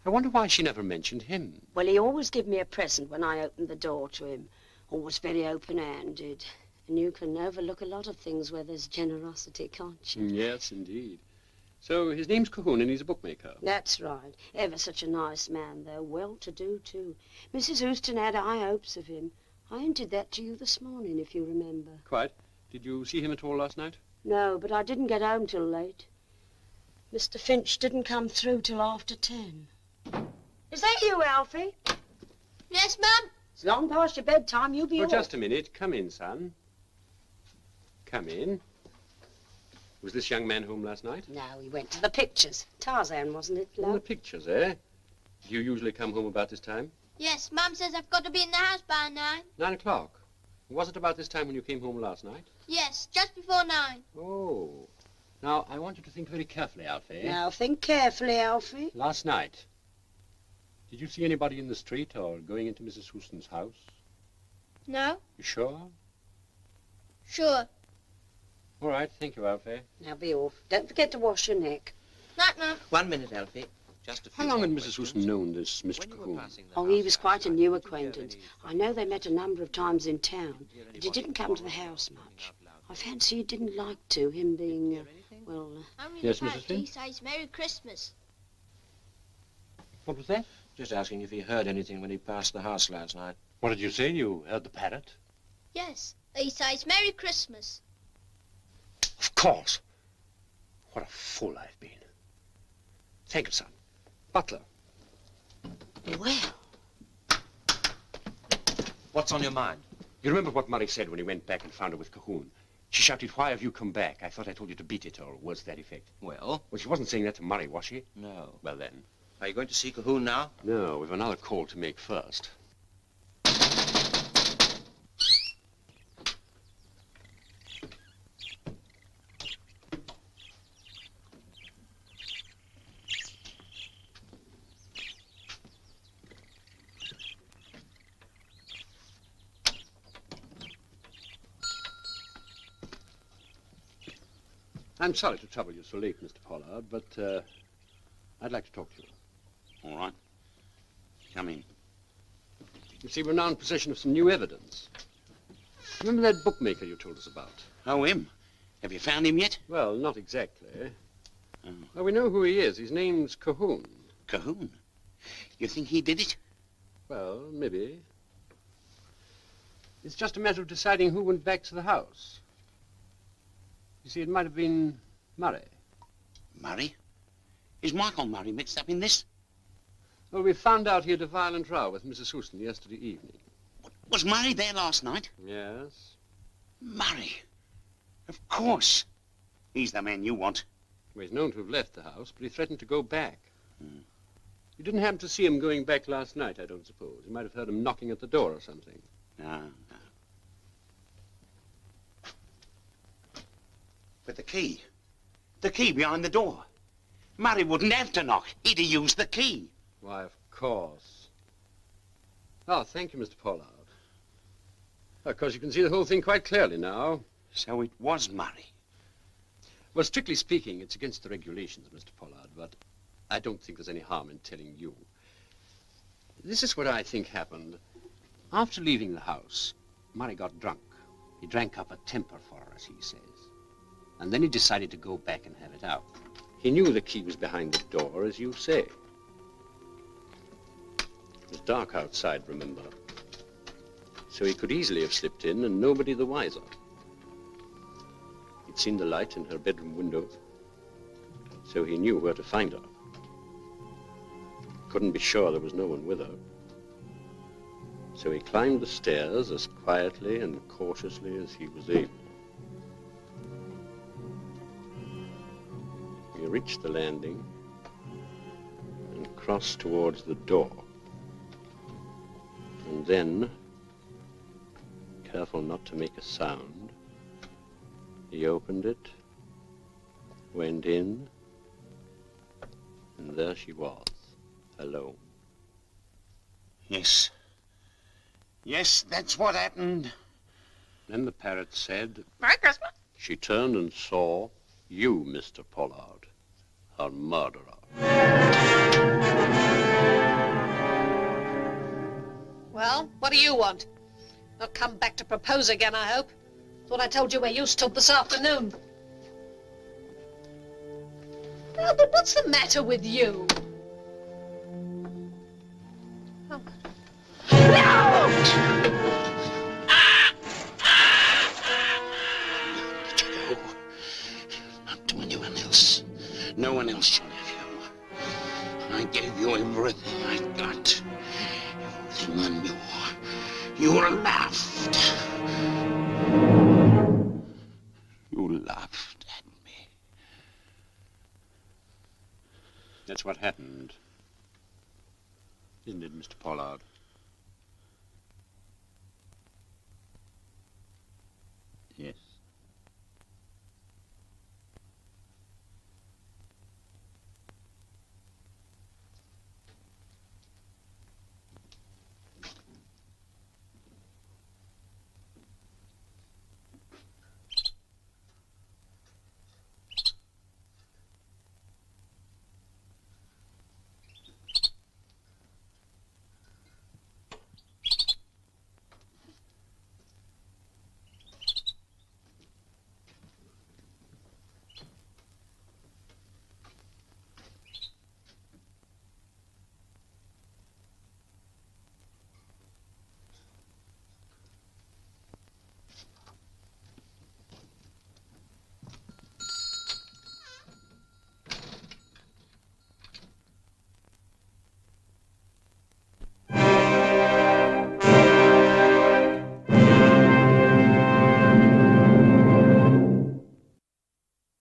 I wonder why she never mentioned him. Well, he always gave me a present when I opened the door to him. Always very open-handed. And you can overlook a lot of things where there's generosity, can't you? Yes, indeed. So his name's Cahoon and he's a bookmaker. That's right. Ever such a nice man, though. Well-to-do, too. Mrs. Houston had high hopes of him. I hinted that to you this morning, if you remember. Quite. Did you see him at all last night? No, but I didn't get home till late. Mr. Finch didn't come through till after 10. Is that you, Alfie? Yes, Mum? It's long past your bedtime. You be Oh, off. just a minute. Come in, son. Come in. Was this young man home last night? No, he went to the pictures. Tarzan, wasn't it, love? The pictures, eh? Do you usually come home about this time? Yes, Mum says I've got to be in the house by 9. 9 o'clock. Was it about this time when you came home last night? Yes, just before 9. Oh. Now, I want you to think very carefully, Alfie. Now, think carefully, Alfie. Last night, did you see anybody in the street or going into Mrs. Houston's house? No? You sure? Sure. All right, thank you, Alfie. Now, be off. Don't forget to wash your neck. Night, Mum. 1 minute, Alfie. Just a few. How long had Mrs. Houston known this Mr. Cahoon? Oh, he was quite a new acquaintance. I know they met a number of times in town, but he didn't come to the house much. I fancy he didn't like to, him being, well... Yes, Mrs. Finn? He says Merry Christmas. What was that? Just asking if he heard anything when he passed the house last night. What did you say? You heard the parrot? Yes, he says Merry Christmas. Of course. What a fool I've been. Thank you, son. Butler. Well. What's on your mind? You remember what Murray said when he went back and found her with Cahoon? She shouted, "Why have you come back? I thought I told you to beat it," or words to that effect. Well? Well, she wasn't saying that to Murray, was she? No. Well, then. Are you going to see Cahoon now? No, we've another call to make first. I'm sorry to trouble you so late, Mr. Pollard, but I'd like to talk to you. All right. Come in. You see, we're now in possession of some new evidence. Remember that bookmaker you told us about? Oh, him? Have you found him yet? Well, not exactly. Oh. Well, we know who he is. His name's Cahoon. Cahoon? You think he did it? Well, maybe. It's just a matter of deciding who went back to the house. You see, it might have been Murray. Murray? Is Michael Murray mixed up in this? Well, we found out he had a violent row with Mrs. Houston yesterday evening. Was Murray there last night? Yes. Murray? Of course. He's the man you want. Well, he's known to have left the house, but he threatened to go back. You didn't happen to see him going back last night, I don't suppose. You might have heard him knocking at the door or something. No. But the key behind the door. Murray wouldn't have to knock. He'd have used the key. Why, of course. Oh, thank you, Mr. Pollard. Of course, you can see the whole thing quite clearly now. So it was Murray. Well, strictly speaking, it's against the regulations, Mr. Pollard, but I don't think there's any harm in telling you. This is what I think happened. After leaving the house, Murray got drunk. He drank up a temper for her, as he says. And then he decided to go back and have it out. He knew the key was behind the door, as you say. It was dark outside, remember. So he could easily have slipped in and nobody the wiser. He'd seen the light in her bedroom window, so he knew where to find her. Couldn't be sure there was no one with her. So he climbed the stairs as quietly and cautiously as he was able. He reached the landing and crossed towards the door. And then, careful not to make a sound, he opened it, went in, and there she was, alone. Yes. Yes, that's what happened. Then the parrot said, Merry Christmas. She turned and saw you, Mr. Pollard, her murderer. Well, what do you want? Not come back to propose again, I hope. Thought I told you where you stood this afternoon. Well, but what's the matter with you? Oh. No! Not to anyone else. No one else shall have you. I gave you everything I got. Everything I knew. You laughed. You laughed at me. That's what happened, isn't it, Mr. Pollard?